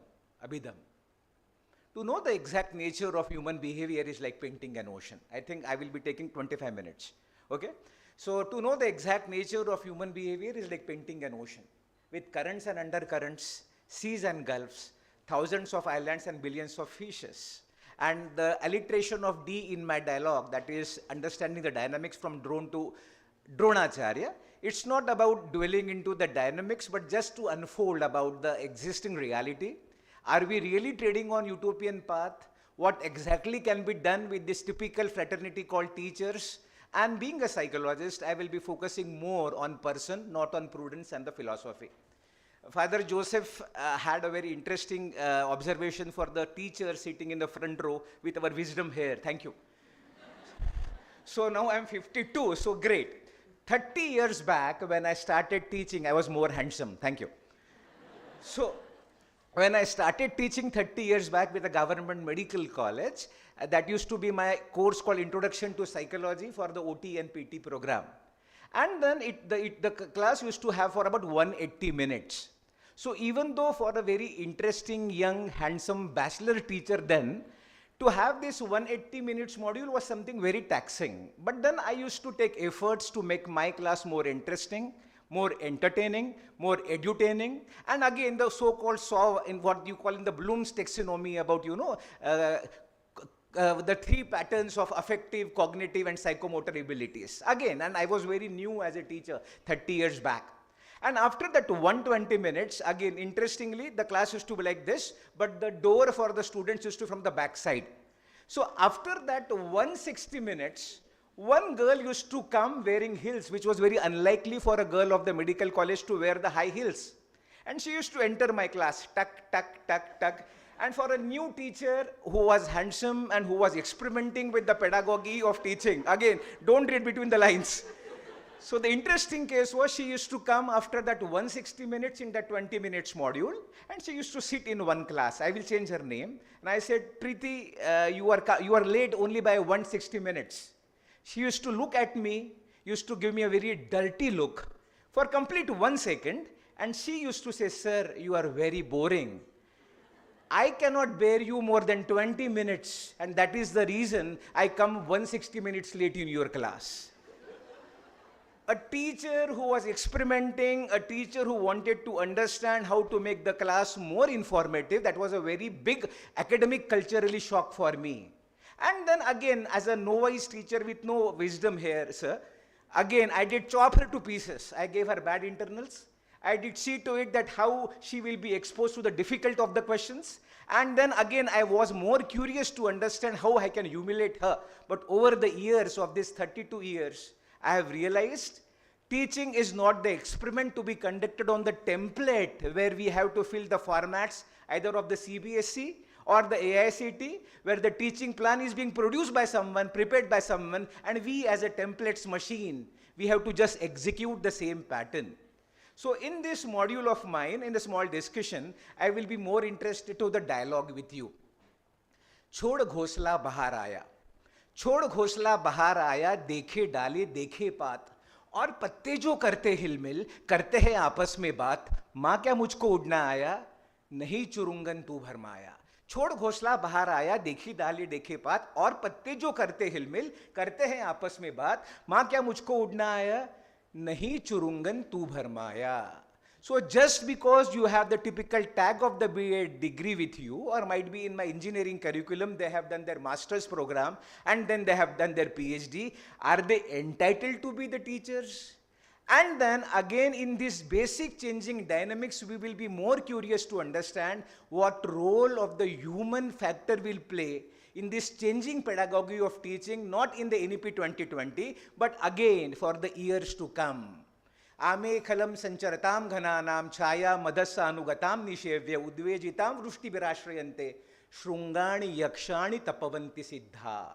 To know the exact nature of human behavior is like painting an ocean. I think I will be taking 25 minutes. Okay? So to know the exact nature of human behavior is like painting an ocean with currents and undercurrents, seas and gulfs, thousands of islands and billions of fishes. And the alliteration of D in my dialogue, that is understanding the dynamics from drone to Dronacharya, it's not about dwelling into the dynamics, but just to unfold about the existing reality. Are we really treading on utopian path? What exactly can be done with this typical fraternity called teachers? And being a psychologist, I will be focusing more on person, not on prudence and the philosophy. Father Joseph had a very interesting observation for the teacher sitting in the front row with our wisdom hair. Thank you. So now I'm 52, so great. 30 years back when I started teaching, I was more handsome. Thank you. So when I started teaching 30 years back with a government medical college, that used to be my course called Introduction to Psychology for the OT and PT program. And then the class used to have for about 180 minutes. So even though for a very interesting, young, handsome bachelor teacher then, to have this 180 minutes module was something very taxing. But then I used to take efforts to make my class more interesting, more entertaining, more edutaining, and again the so-called in what you call in the Bloom's taxonomy about, the 3 patterns of affective, cognitive, and psychomotor abilities. Again, and I was very new as a teacher 30 years back. And after that 120 minutes, again, interestingly, the class used to be like this, but the door for the students used to be from the back side. So after that 160 minutes, one girl used to come wearing heels, which was very unlikely for a girl of the medical college to wear the high heels. And she used to enter my class, tuck, tuck, tuck, tuck. And for a new teacher who was handsome and who was experimenting with the pedagogy of teaching, again, don't read between the lines. So the interesting case was she used to come after that 160 minutes in that 20 minutes module, and she used to sit in one class. I will change her name. And I said, Preeti, you are late only by 160 minutes. She used to look at me, used to give me a very dirty look for complete 1 second, and she used to say, sir, you are very boring. I cannot bear you more than 20 minutes, and that is the reason I come 160 minutes late in your class. A teacher who was experimenting, a teacher who wanted to understand how to make the class more informative, that was a very big academic culturally shock for me. And then again, as a novice teacher with no wisdom here, sir, again, I did chop her to pieces. I gave her bad internals. I did see to it that how she will be exposed to the difficult of the questions. And then again, I was more curious to understand how I can humiliate her. But over the years of these 32 years, I have realized teaching is not the experiment to be conducted on the template where we have to fill the formats either of the CBSE or the AICT, where the teaching plan is being produced by someone, prepared by someone, and we as a templates machine, we have to just execute the same pattern. So in this module of mine, in the small discussion, I will be more interested to the dialogue with you. Chhod ghosla bahar aaya. Chhod ghosla bahar aaya, dekhe डाले dekhe पात और पत्ते जो करते हिलमिल करते हैं आपस में बात माँ क्या मुझको उड़ना आया नहीं चुरुंगन तू भरमाया छोड़ घोंसला बाहर आया देखी डाली देखे पात और पत्ते जो करते हिलमिल करते हैं आपस में बात माँ क्या मुझको उड़ना आया nahi churungan tu bharmaya. So just because you have the typical tag of the BA degree with you, or might be in my engineering curriculum, they have done their master's program and then they have done their PhD, are they entitled to be the teachers? And then again, in this basic changing dynamics, we will be more curious to understand what role of the human factor will play in this changing pedagogy of teaching, not in the NEP 2020, but again for the years to come. Ame khalam sancharatam ghananam chaya madhassa anugatam nishevya udvejitam vrushti virashrayante shrungani yakshani tapavanti siddha.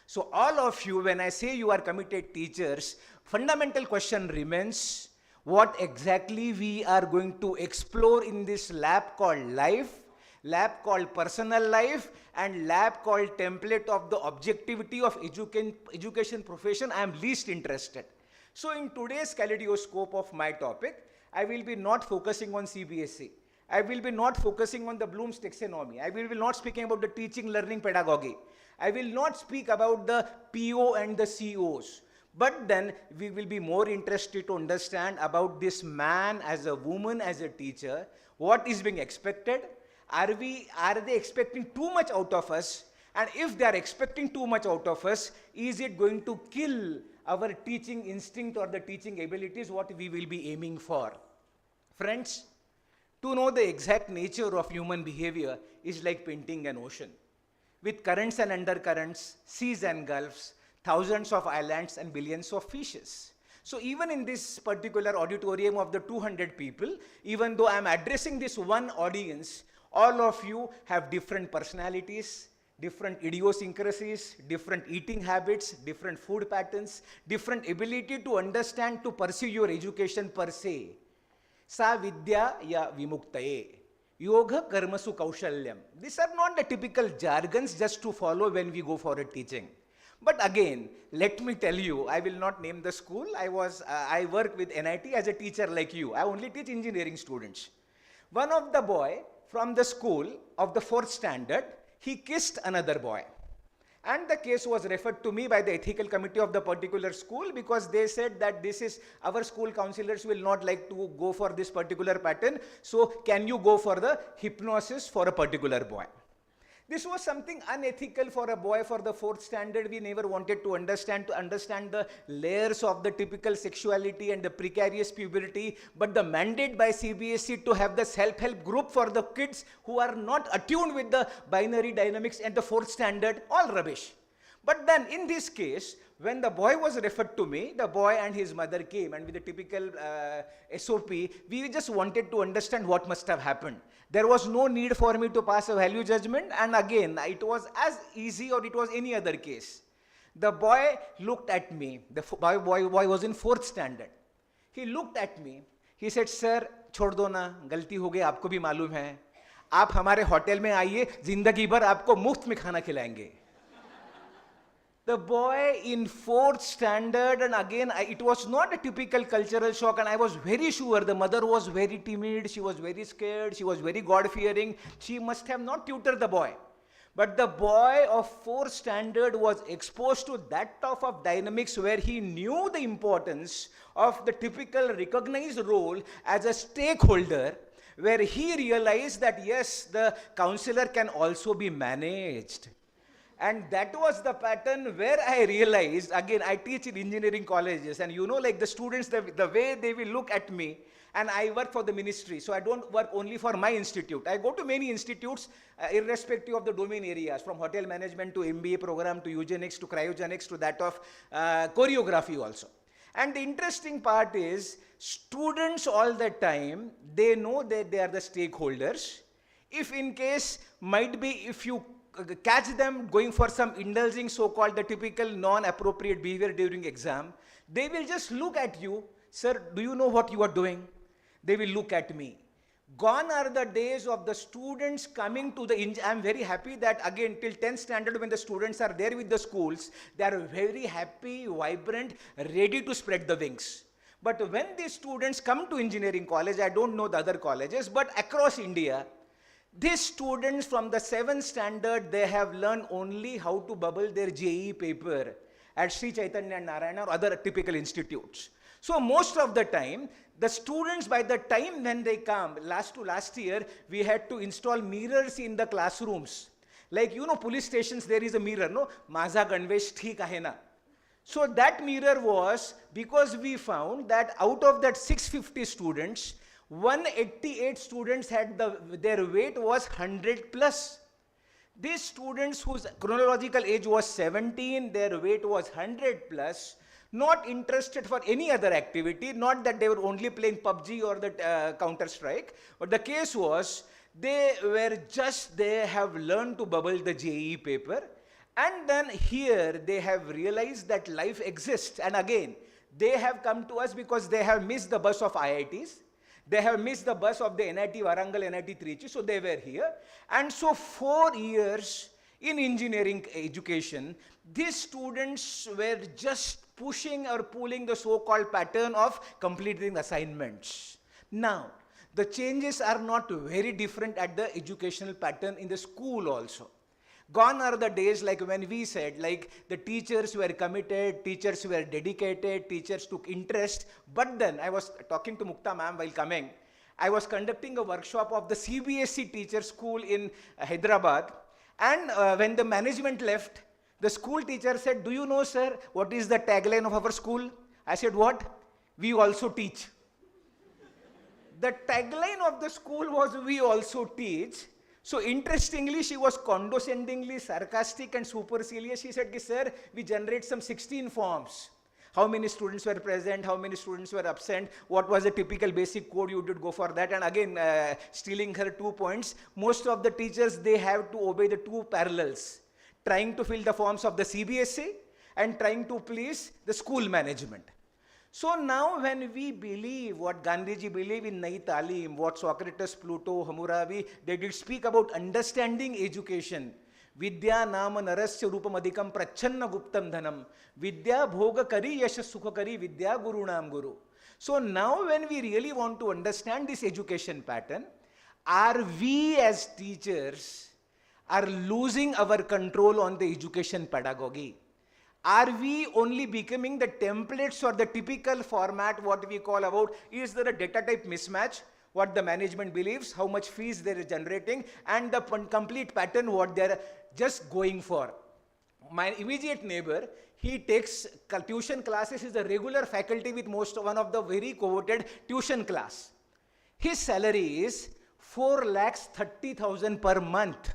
So all of you, when I say you are committed teachers, fundamental question remains, what exactly we are going to explore in this lab called life, lab called personal life, and lab called template of the objectivity of education profession. I am least interested. So in today's kaleidoscope of my topic, I will be not focusing on CBSE. I will be not focusing on the Bloom's taxonomy. I will be not speaking about the teaching learning pedagogy. I will not speak about the PO and the COs. But then we will be more interested to understand about this man as a woman, as a teacher, what is being expected. Are they expecting too much out of us? And if they are expecting too much out of us, is it going to kill our teaching instinct or the teaching abilities, what we will be aiming for? Friends, to know the exact nature of human behavior is like painting an ocean, with currents and undercurrents, seas and gulfs, thousands of islands and billions of fishes. So even in this particular auditorium of the 200 people, even though I am addressing this one audience, all of you have different personalities, different idiosyncrasies, different eating habits, different food patterns, different ability to understand, to pursue your education per se. Sa vidya ya vimuktaye. Yoga karmasu kaushalyam. These are not the typical jargons just to follow when we go for a teaching. But again, let me tell you, I will not name the school. I work with NIT as a teacher like you. I only teach engineering students. One of the boy from the school of the 4th standard, he kissed another boy. And the case was referred to me by the ethical committee of the particular school, because they said that this is, our school counselors will not like to go for this particular pattern. So can you go for the hypnosis for a particular boy? This was something unethical for a boy for the 4th standard. We never wanted to understand the layers of the typical sexuality and the precarious puberty. But the mandate by CBSE to have the self-help group for the kids who are not attuned with the binary dynamics and the 4th standard, all rubbish. But then in this case, when the boy was referred to me, the boy and his mother came, and with the typical SOP, we just wanted to understand what must have happened. There was no need for me to pass a value judgment, and again, it was as easy or it was any other case. The boy looked at me. The boy was in 4th standard. He looked at me. He said, "Sir, छोड़ दो ना, गलती हो गई, आपको भी मालूम है. आप हमारे होटल में आइए, जिंदगी भर आपको मुफ्त में खाना खिलाएंगे." The boy in 4th standard, and again, it was not a typical cultural shock, and I was very sure the mother was very timid, she was very scared, she was very God-fearing. She must have not tutored the boy. But the boy of 4th standard was exposed to that type of dynamics where he knew the importance of the typical recognized role as a stakeholder, where he realized that yes, the counselor can also be managed. And that was the pattern where I realized, again, I teach in engineering colleges, and you know, like the students, the way they will look at me, and I work for the ministry, so I don't work only for my institute. I go to many institutes, irrespective of the domain areas, from hotel management to MBA program to eugenics to cryogenics to that of choreography also. And the interesting part is, students all the time, they know that they are the stakeholders. If in case, might be if you catch them going for some indulging so-called the typical non-appropriate behavior during exam, they will just look at you. "Sir, do you know what you are doing?" They will look at me. Gone are the days of the students coming to the, I'm very happy that again till 10th standard when the students are there with the schools, they are very happy, vibrant, ready to spread the wings. But when these students come to engineering college, I don't know the other colleges, but across India, these students from the 7th standard, they have learned only how to bubble their JEE paper at Sri Chaitanya and Narayana or other typical institutes. So most of the time, the students, by the time when they come, last year, we had to install mirrors in the classrooms. Like, police stations, there is a mirror, no? Maza Ganvesh theek ahe na. So that mirror was because we found that out of that 650 students, 188 students had their weight was 100 plus. These students whose chronological age was 17, their weight was 100 plus, not interested for any other activity, not that they were only playing PUBG or the Counter-Strike, but the case was they have learned to bubble the JEE paper, and then here they have realized that life exists, and again, they have come to us because they have missed the bus of IITs, they have missed the bus of the NIT Warangal, NIT Trichy, so they were here, and so 4 years in engineering education, these students were just pushing or pulling the so-called pattern of completing assignments. Now, the changes are not very different at the educational pattern in the school also. Gone are the days like when we said, like the teachers were committed, teachers were dedicated, teachers took interest. But then I was talking to Mukta ma'am while coming. I was conducting a workshop of the CBSE teacher school in Hyderabad. And when the management left, the school teacher said, "Do you know, sir, what is the tagline of our school?" I said, "What?" "We also teach." The tagline of the school was "We also teach." So interestingly, she was condescendingly sarcastic and supercilious. She said, "Sir, we generate some 16 forms. How many students were present, how many students were absent, what was the typical basic code, you did go for that." And again, stealing her 2 points, most of the teachers, they have to obey the 2 parallels, trying to fill the forms of the CBSE and trying to please the school management. So now when we believe what Gandhiji believed in Nai Talim, what Socrates, Plato, Hammurabi, they did speak about understanding education. Vidya nama narasya rupamadikam prachanna guptam dhanam. Vidya bhoga kari yasha sukha kari vidya guru nam guru. So now when we really want to understand this education pattern, are we as teachers are losing our control on the education pedagogy? Are we only becoming the templates or the typical format, what we call about, is there a data type mismatch? What the management believes, how much fees they are generating, and the complete pattern what they are just going for. My immediate neighbor, he takes tuition classes, is a regular faculty with one of the very coveted tuition class. His salary is 4,30,000 per month.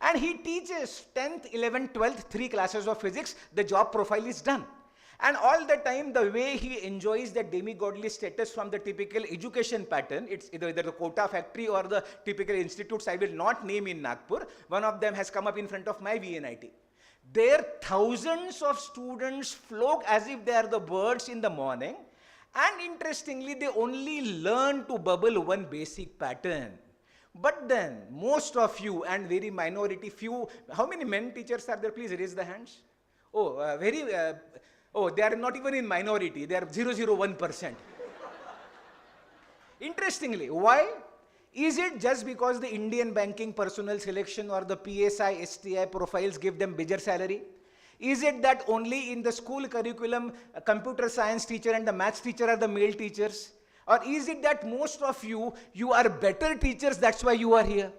And he teaches 10th, 11th, 12th, 3 classes of physics. The job profile is done. And all the time, the way he enjoys the demigodly status from the typical education pattern, it's either the quota factory or the typical institutes I will not name in Nagpur. One of them has come up in front of my VNIT. There, thousands of students flock as if they are the birds in the morning. And interestingly, they only learn to bubble one basic pattern. But then, most of you and very minority few, how many men teachers are there? Please raise the hands. Oh, they are not even in minority. They are 0.01%. Interestingly, why? Is it just because the Indian banking personnel selection or the PSI, STI profiles give them bigger salary? Is it that only in the school curriculum, a computer science teacher and the maths teacher are the male teachers? Or is it that most of you are better teachers, that's why you are here?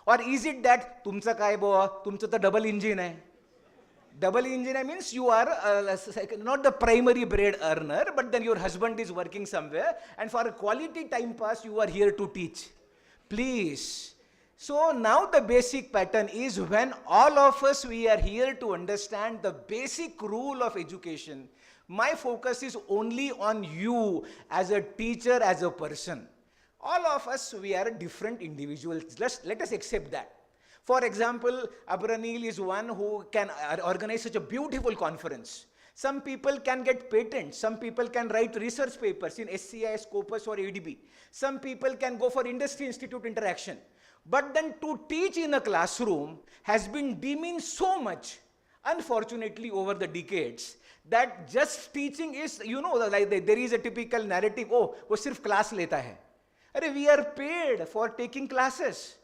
Or is it that tumcha kai boa, tumcha ta double engine hai? Double engine means you are not the primary bread earner, but then your husband is working somewhere, and for a quality time pass, you are here to teach. Please. So now the basic pattern is when all of us, we are here to understand the basic rule of education. My focus is only on you as a teacher, as a person. All of us, we are different individuals. Let us accept that. For example, Abranil is one who can organize such a beautiful conference. Some people can get patents. Some people can write research papers in SCI, Scopus or ADB. Some people can go for industry institute interaction. But then to teach in a classroom has been demeaned so much, unfortunately, over the decades, that just teaching is, like there is a typical narrative, oh, wo sirf class leta hai. We are paid for taking classes.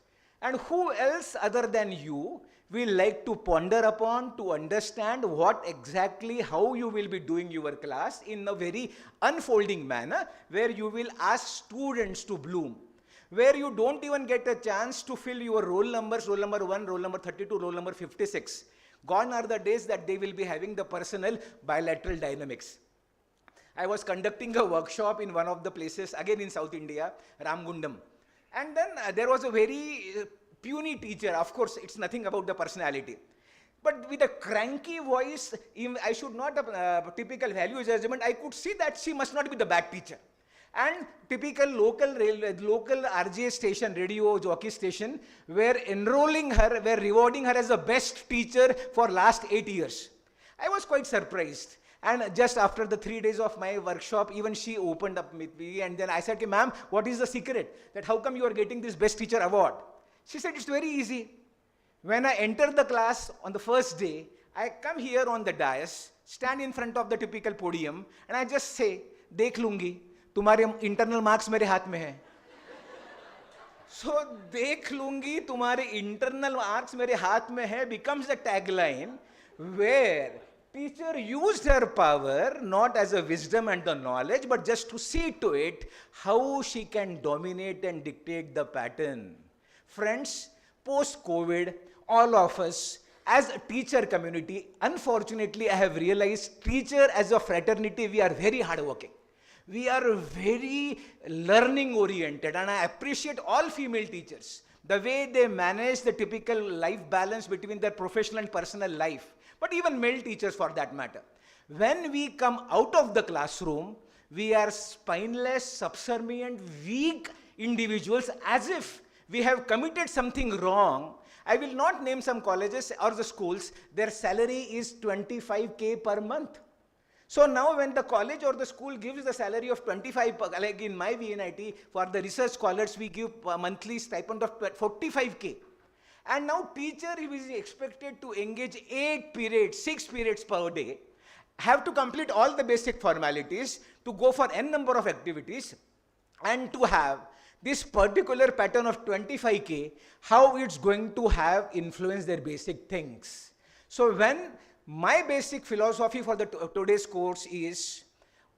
And who else other than you we like to ponder upon, to understand what exactly, how you will be doing your class in a very unfolding manner, where you will ask students to bloom, where you don't even get a chance to fill your roll numbers, roll number 1, roll number 32, roll number 56. Gone are the days that they will be having the personal bilateral dynamics. I was conducting a workshop in one of the places, again in South India, Ramgundam. And then there was a very puny teacher. Of course, it's nothing about the personality. But with a cranky voice, I should not have typical value judgment. I could see that she must not be the bad teacher. And typical local RJ station, radio jockey station, were enrolling her, were rewarding her as the best teacher for last 8 years. I was quite surprised. And just after the 3 days of my workshop, even she opened up with me, and then I said, ma'am, what is the secret? That how come you are getting this best teacher award? She said, it's very easy. When I enter the class on the first day, I come here on the dais, stand in front of the typical podium, and I just say, dekh lungi, tumhare internal marks mere haath mein hai. So, dekh lungi, tumhare internal marks mere haath mein hai becomes the tagline, where teacher used her power not as a wisdom and the knowledge, but just to see to it how she can dominate and dictate the pattern. Friends, post-COVID, all of us as a teacher community, unfortunately I have realized teacher as a fraternity, we are very hardworking. We are very learning oriented, and I appreciate all female teachers. The way they manage the typical life balance between their professional and personal life. But even male teachers for that matter. When we come out of the classroom, we are spineless, subservient, weak individuals, as if we have committed something wrong. I will not name some colleges or the schools, their salary is 25K per month. So now when the college or the school gives the salary of 25, like in my VNIT, for the research scholars, we give a monthly stipend of 45K. And now teacher is expected to engage 8 periods, 6 periods per day, have to complete all the basic formalities, to go for n number of activities, and to have this particular pattern of 25K, how it's going to have influenced their basic things. So when my basic philosophy for the today's course is,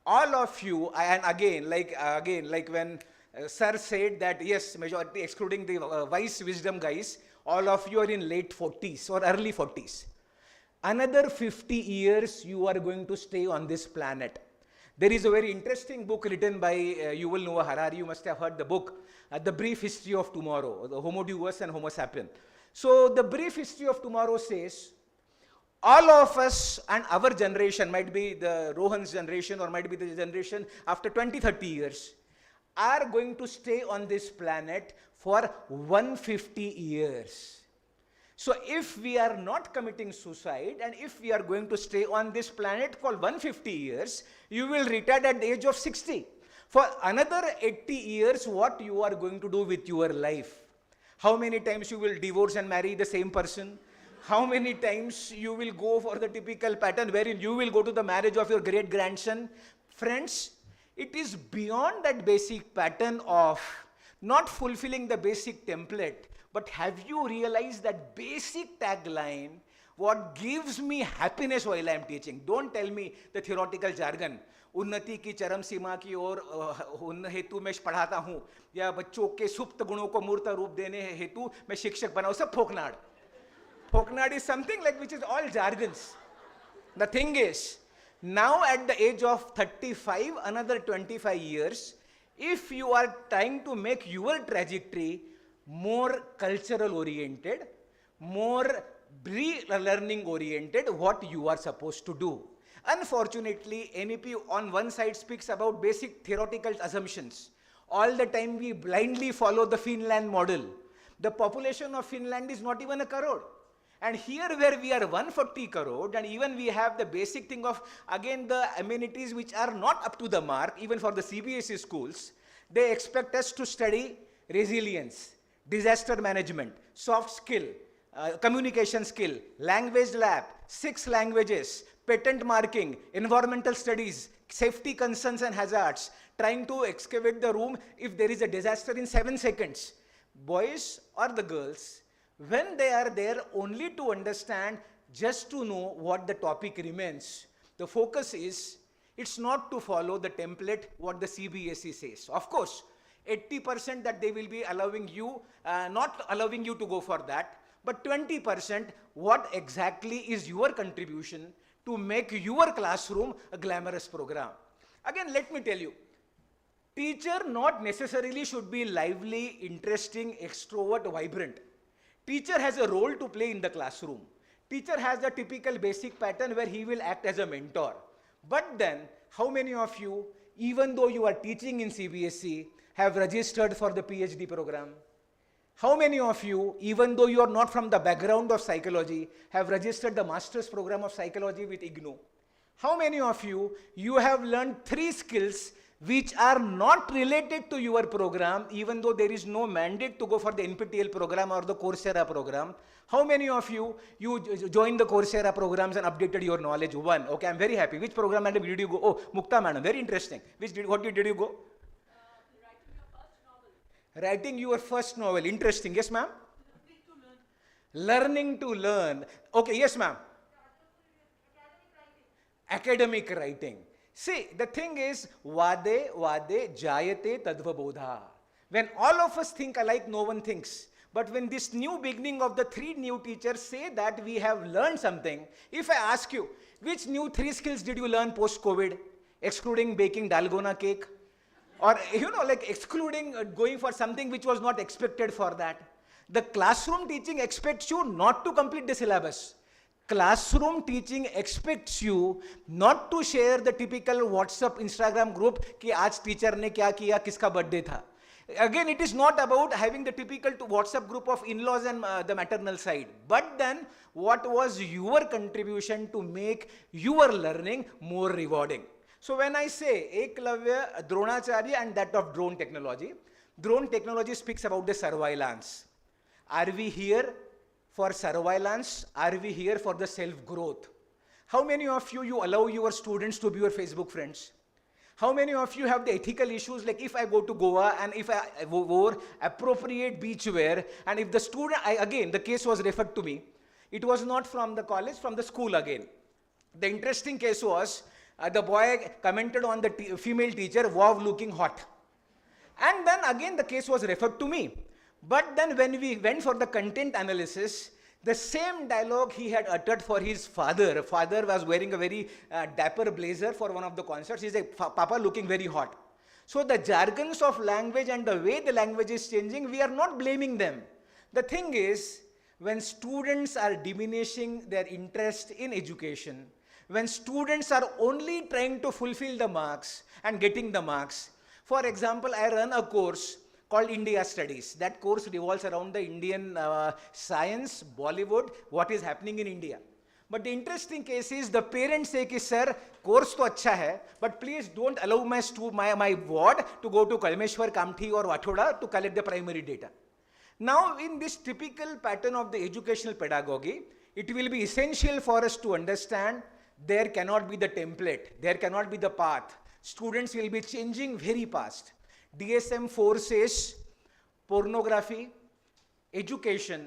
all of you, and again, like when sir said that yes, majority excluding the wise wisdom guys, all of you are in late 40s or early 40s. Another 50 years you are going to stay on this planet. There is a very interesting book written by Yuval Noah Harari. You must have heard the book, The Brief History of Tomorrow, the Homo Deus and Homo Sapien. So the Brief History of Tomorrow says, all of us and our generation, might be the Rohan's generation or might be the generation after 20-30 years, are going to stay on this planet for 150 years. So if we are not committing suicide, and if we are going to stay on this planet for 150 years, you will retire at the age of 60. For another 80 years, what you are going to do with your life? How many times you will divorce and marry the same person? How many times you will go for the typical pattern wherein you will go to the marriage of your great grandson? Friends, it is beyond that basic pattern of not fulfilling the basic template, but have you realized that basic tagline, what gives me happiness while I am teaching? Don't tell me the theoretical jargon. उन्नति की चरम सीमा की ओर उन हेतु मैं पढ़ाता हूँ, या बच्चों के सुप्त गुणों को मूर्त रूप देने हेतु मैं शिक्षक बनाऊँ, सब फोकनाड़. Focknard is something like which is all jargons. The thing is, now at the age of 35, another 25 years, if you are trying to make your trajectory more cultural oriented, more learning oriented, what you are supposed to do. Unfortunately, NEP on one side speaks about basic theoretical assumptions. All the time we blindly follow the Finland model. The population of Finland is not even a crore. And here where we are 140 crore, and even we have the basic thing of, again, the amenities which are not up to the mark, even for the CBSE schools, they expect us to study resilience, disaster management, soft skill, communication skill, language lab, 6 languages, patent marking, environmental studies, safety concerns and hazards, trying to excavate the room if there is a disaster in 7 seconds. Boys or the girls, when they are there only to understand, just to know what the topic remains, the focus is, it's not to follow the template what the CBSE says. Of course, 80% that they will be allowing you, not allowing you to go for that, but 20% what exactly is your contribution to make your classroom a glamorous program. Again, let me tell you, teacher not necessarily should be lively, interesting, extrovert, vibrant. Teacher has a role to play in the classroom. Teacher has a typical basic pattern where he will act as a mentor. But then, how many of you, even though you are teaching in CBSE, have registered for the PhD program? How many of you, even though you are not from the background of psychology, have registered the master's program of psychology with IGNOU? How many of you, you have learned 3 skills which are not related to your program, even though there is no mandate to go for the NPTEL program or the Coursera program? How many of you, joined the Coursera programs and updated your knowledge? 1. Okay, I'm very happy. Which program, madam, did you go? Oh, Mukta madam, very interesting. What did you go? Writing your first novel. Interesting. Yes, ma'am? Learning to learn. Okay, yes, ma'am. Academic writing. See, the thing is, vade jayate tadvabodha. When all of us think alike, no one thinks. But when this new beginning of the 3 new teachers say that we have learned something, if I ask you, which new 3 skills did you learn post-COVID, excluding baking dalgona cake? Or, like excluding going for something which was not expected for that. The classroom teaching expects you not to complete the syllabus. Classroom teaching expects you not to share the typical WhatsApp, Instagram group कि आज teacher ने क्या किया, किसका birthday था. Again, it is not about having the typical WhatsApp group of in-laws and the maternal side. But then, what was your contribution to make your learning more rewarding? So when I say Eklavya, Dronacharya and that of drone technology speaks about the surveillance. Are we here for surveillance? Are we here for the self-growth? How many of you allow your students to be your Facebook friends? How many of you have the ethical issues, like if I go to Goa and if I wore appropriate beachwear, and if the student, again, the case was referred to me, it was not from the college, from the school again. The interesting case was, the boy commented on the female teacher, wow, looking hot. And then again the case was referred to me. But then when we went for the content analysis, the same dialogue he had uttered for his father. Father was wearing a very dapper blazer for one of the concerts. He said, Papa looking very hot. So the jargons of language and the way the language is changing, we are not blaming them. The thing is, when students are diminishing their interest in education, when students are only trying to fulfill the marks and getting the marks. For example, I run a course called India Studies. That course revolves around the Indian science, Bollywood, what is happening in India. But the interesting case is the parents say, sir, course to acha hai, but please don't allow my ward to go to Kalmeshwar, Kamthi or Wathoda to collect the primary data. Now, in this typical pattern of the educational pedagogy, it will be essential for us to understand there cannot be the template, there cannot be the path. Students will be changing very fast. DSM-4 says pornography, education,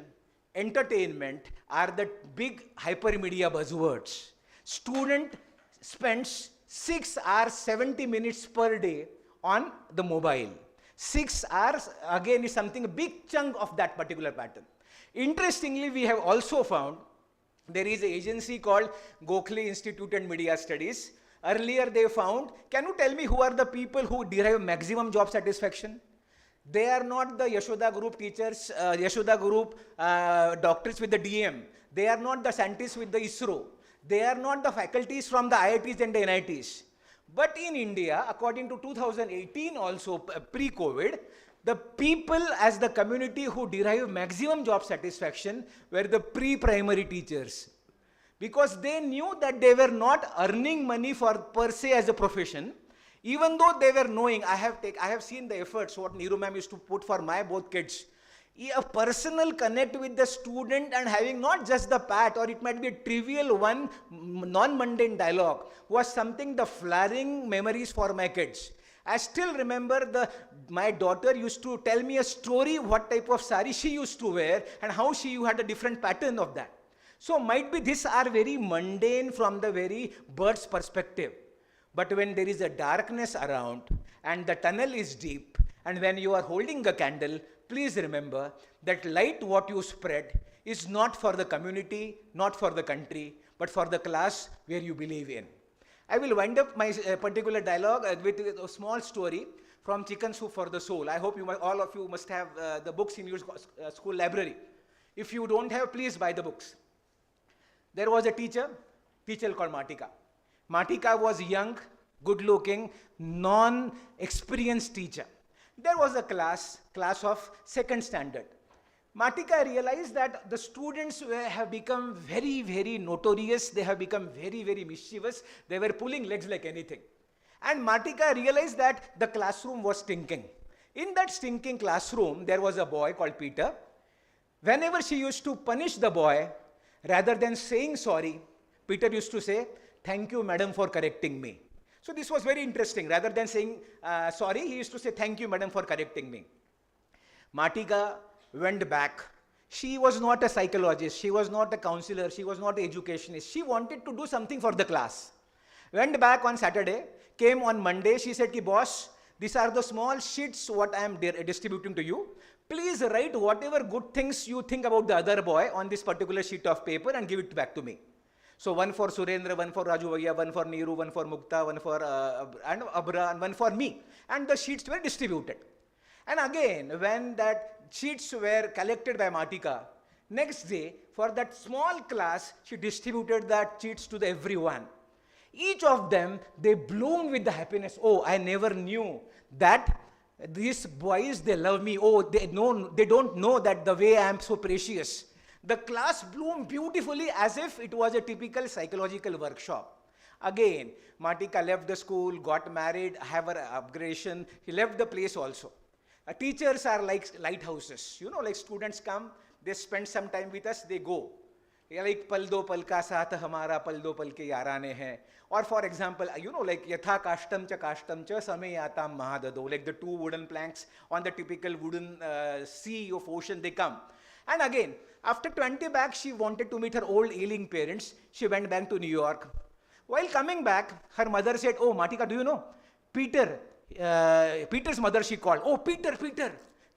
entertainment are the big hypermedia buzzwords. Student spends 6 hours, 70 minutes per day on the mobile. 6 hours, again, is something, a big chunk of that particular pattern. Interestingly, we have also found there is an agency called Gokhale Institute and Media Studies. Earlier they found, can you tell me who are the people who derive maximum job satisfaction? They are not the Yashoda Group teachers, Yashoda Group doctors with the DM. They are not the scientists with the ISRO. They are not the faculties from the IITs and the NITs. But in India, according to 2018 also, pre-COVID, the people as the community who derive maximum job satisfaction were the pre-primary teachers. Because they knew that they were not earning money for per se as a profession, even though they were knowing, I have seen the efforts what Neeru ma'am used to put for my both kids. A personal connect with the student and having not just the pat, or it might be a trivial one, non-mundane dialogue, was something the flaring memories for my kids. I still remember my daughter used to tell me a story what type of sari she used to wear and how she had a different pattern of that. So might be these are very mundane from the very bird's perspective. But when there is a darkness around and the tunnel is deep and when you are holding a candle, please remember that light what you spread is not for the community, not for the country, but for the class where you believe in. I will wind up my particular dialogue with a small story from Chicken Soup for the Soul. I hope all of you must have the books in your school library. If you don't have, please buy the books. There was a teacher called Matika. Matika was young, good-looking, non-experienced teacher. There was a class of second standard. Matika realized that the students have become very, very notorious. They have become very, very mischievous. They were pulling legs like anything. And Matika realized that the classroom was stinking. In that stinking classroom, there was a boy called Peter. Whenever she used to punish the boy, rather than saying sorry, Peter used to say, "Thank you, madam, for correcting me." So this was very interesting. Rather than saying sorry, he used to say, "Thank you, madam, for correcting me." Matika went back. She was not a psychologist. She was not a counselor. She was not an educationist. She wanted to do something for the class. Went back on Saturday, came on Monday. She said, "Boss, these are the small sheets what I am distributing to you. Please write whatever good things you think about the other boy on this particular sheet of paper and give it back to me." So one for Surendra, one for Raju Bhaiya, one for Neeru, one for Mukta, one for Abra, and one for me. And the sheets were distributed. And again, when that sheets were collected by Matika, next day, for that small class, she distributed that sheets to everyone. Each of them, they bloomed with the happiness. "Oh, I never knew that these boys, they love me. Oh, they don't know that the way I am so precious." The class bloomed beautifully as if it was a typical psychological workshop. Again, Matika left the school, got married, have her upgradation. He left the place also. Teachers are like lighthouses. You know, like students come, they spend some time with us, they go. Like pal do pal ka saath hamara, pal do pal ke yarane hain. Or for example, you know, like yatha kashtam cha samay yatam mahadado. Like the two wooden planks on the typical wooden sea of ocean, they come. And again, after 20 back, she wanted to meet her old ailing parents. She went back to New York. While coming back, her mother said, "Oh, Matika, do you know? Peter's mother," she called. "Oh, Peter.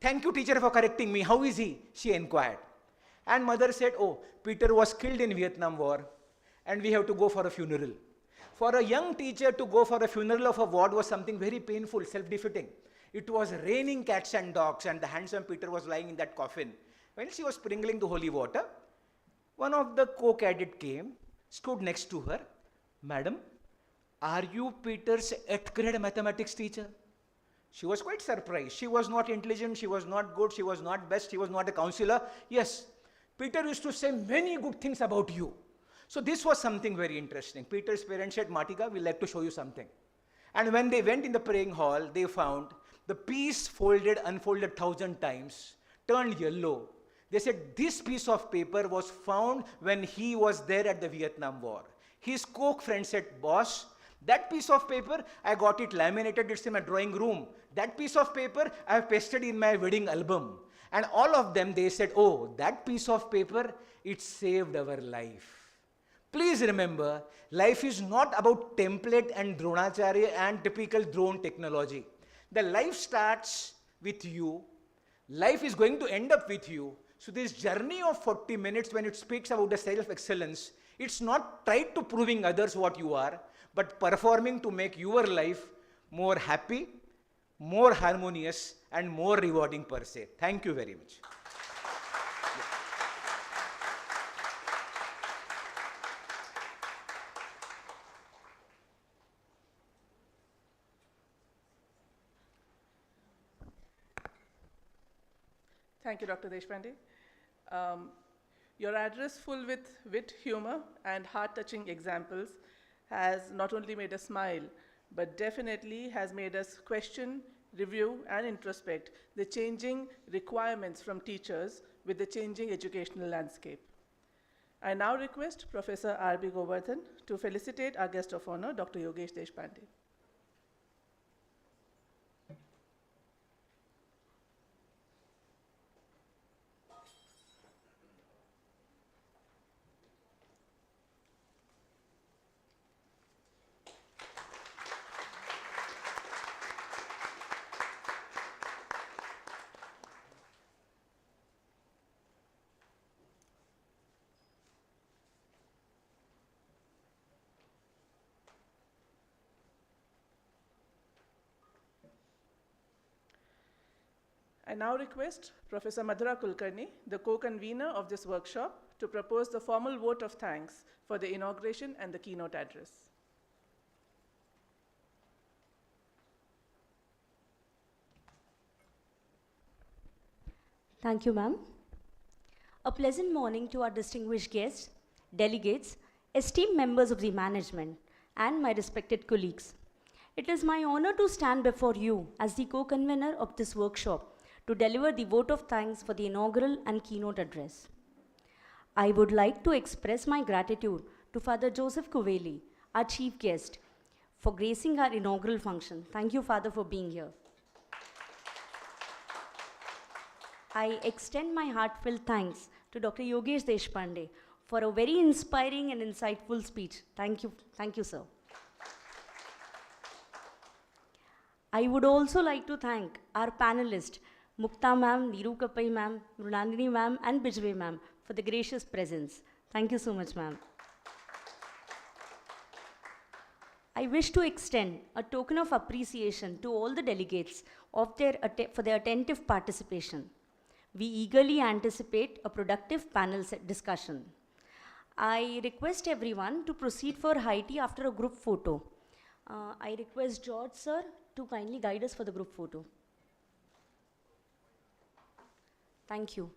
Thank you, teacher, for correcting me. How is he?" She inquired. And mother said, "Oh, Peter was killed in Vietnam War, and we have to go for a funeral." For a young teacher to go for a funeral of a ward was something very painful, self-defeating. It was raining cats and dogs, and the handsome Peter was lying in that coffin. When she was sprinkling the holy water, one of the co-cadet came, stood next to her. "Madam, are you Peter's 8th grade mathematics teacher?" She was quite surprised. She was not intelligent, she was not good, she was not best, she was not a counselor. "Yes, Peter used to say many good things about you." So this was something very interesting. Peter's parents said, "Matika, we'd like to show you something." And when they went in the praying hall, they found the piece unfolded 1,000 times, turned yellow. They said this piece of paper was found when he was there at the Vietnam War. His coke friend said, "Boss, that piece of paper, I got it laminated, it's in my drawing room. That piece of paper, I have pasted in my wedding album." And all of them, they said, "Oh, that piece of paper, it saved our life." Please remember, life is not about template and dronacharya and typical drone technology. The life starts with you. Life is going to end up with you. So this journey of 40 minutes, when it speaks about the self-excellence, it's not trying to proving others what you are, but performing to make your life more happy, more harmonious, and more rewarding per se. Thank you very much. Thank you, Dr. Deshpande. Your address, full with wit, humor, and heart-touching examples, has not only made us smile, but definitely has made us question, review, and introspect the changing requirements from teachers with the changing educational landscape. I now request Professor R.B. Govardhan to felicitate our guest of honor, Dr. Yogesh Deshpande. I now request Professor Madhura Kulkarni, the co-convener of this workshop, to propose the formal vote of thanks for the inauguration and the keynote address. Thank you, ma'am. A pleasant morning to our distinguished guests, delegates, esteemed members of the management, and my respected colleagues. It is my honor to stand before you as the co-convener of this workshop to deliver the vote of thanks for the inaugural and keynote address. I would like to express my gratitude to Father Joseph Kuveli, our chief guest, for gracing our inaugural function. Thank you, Father, for being here. I extend my heartfelt thanks to Dr. Yogesh Deshpande for a very inspiring and insightful speech. Thank you, sir. I would also like to thank our panelists, Mukta ma'am, Neeru Kapai ma'am, Mrunalini ma'am, and Bijwe ma'am for the gracious presence. Thank you so much, ma'am. I wish to extend a token of appreciation to all the delegates for their attentive participation. We eagerly anticipate a productive panel discussion. I request everyone to proceed for high tea after a group photo. I request George, sir, to kindly guide us for the group photo. Thank you.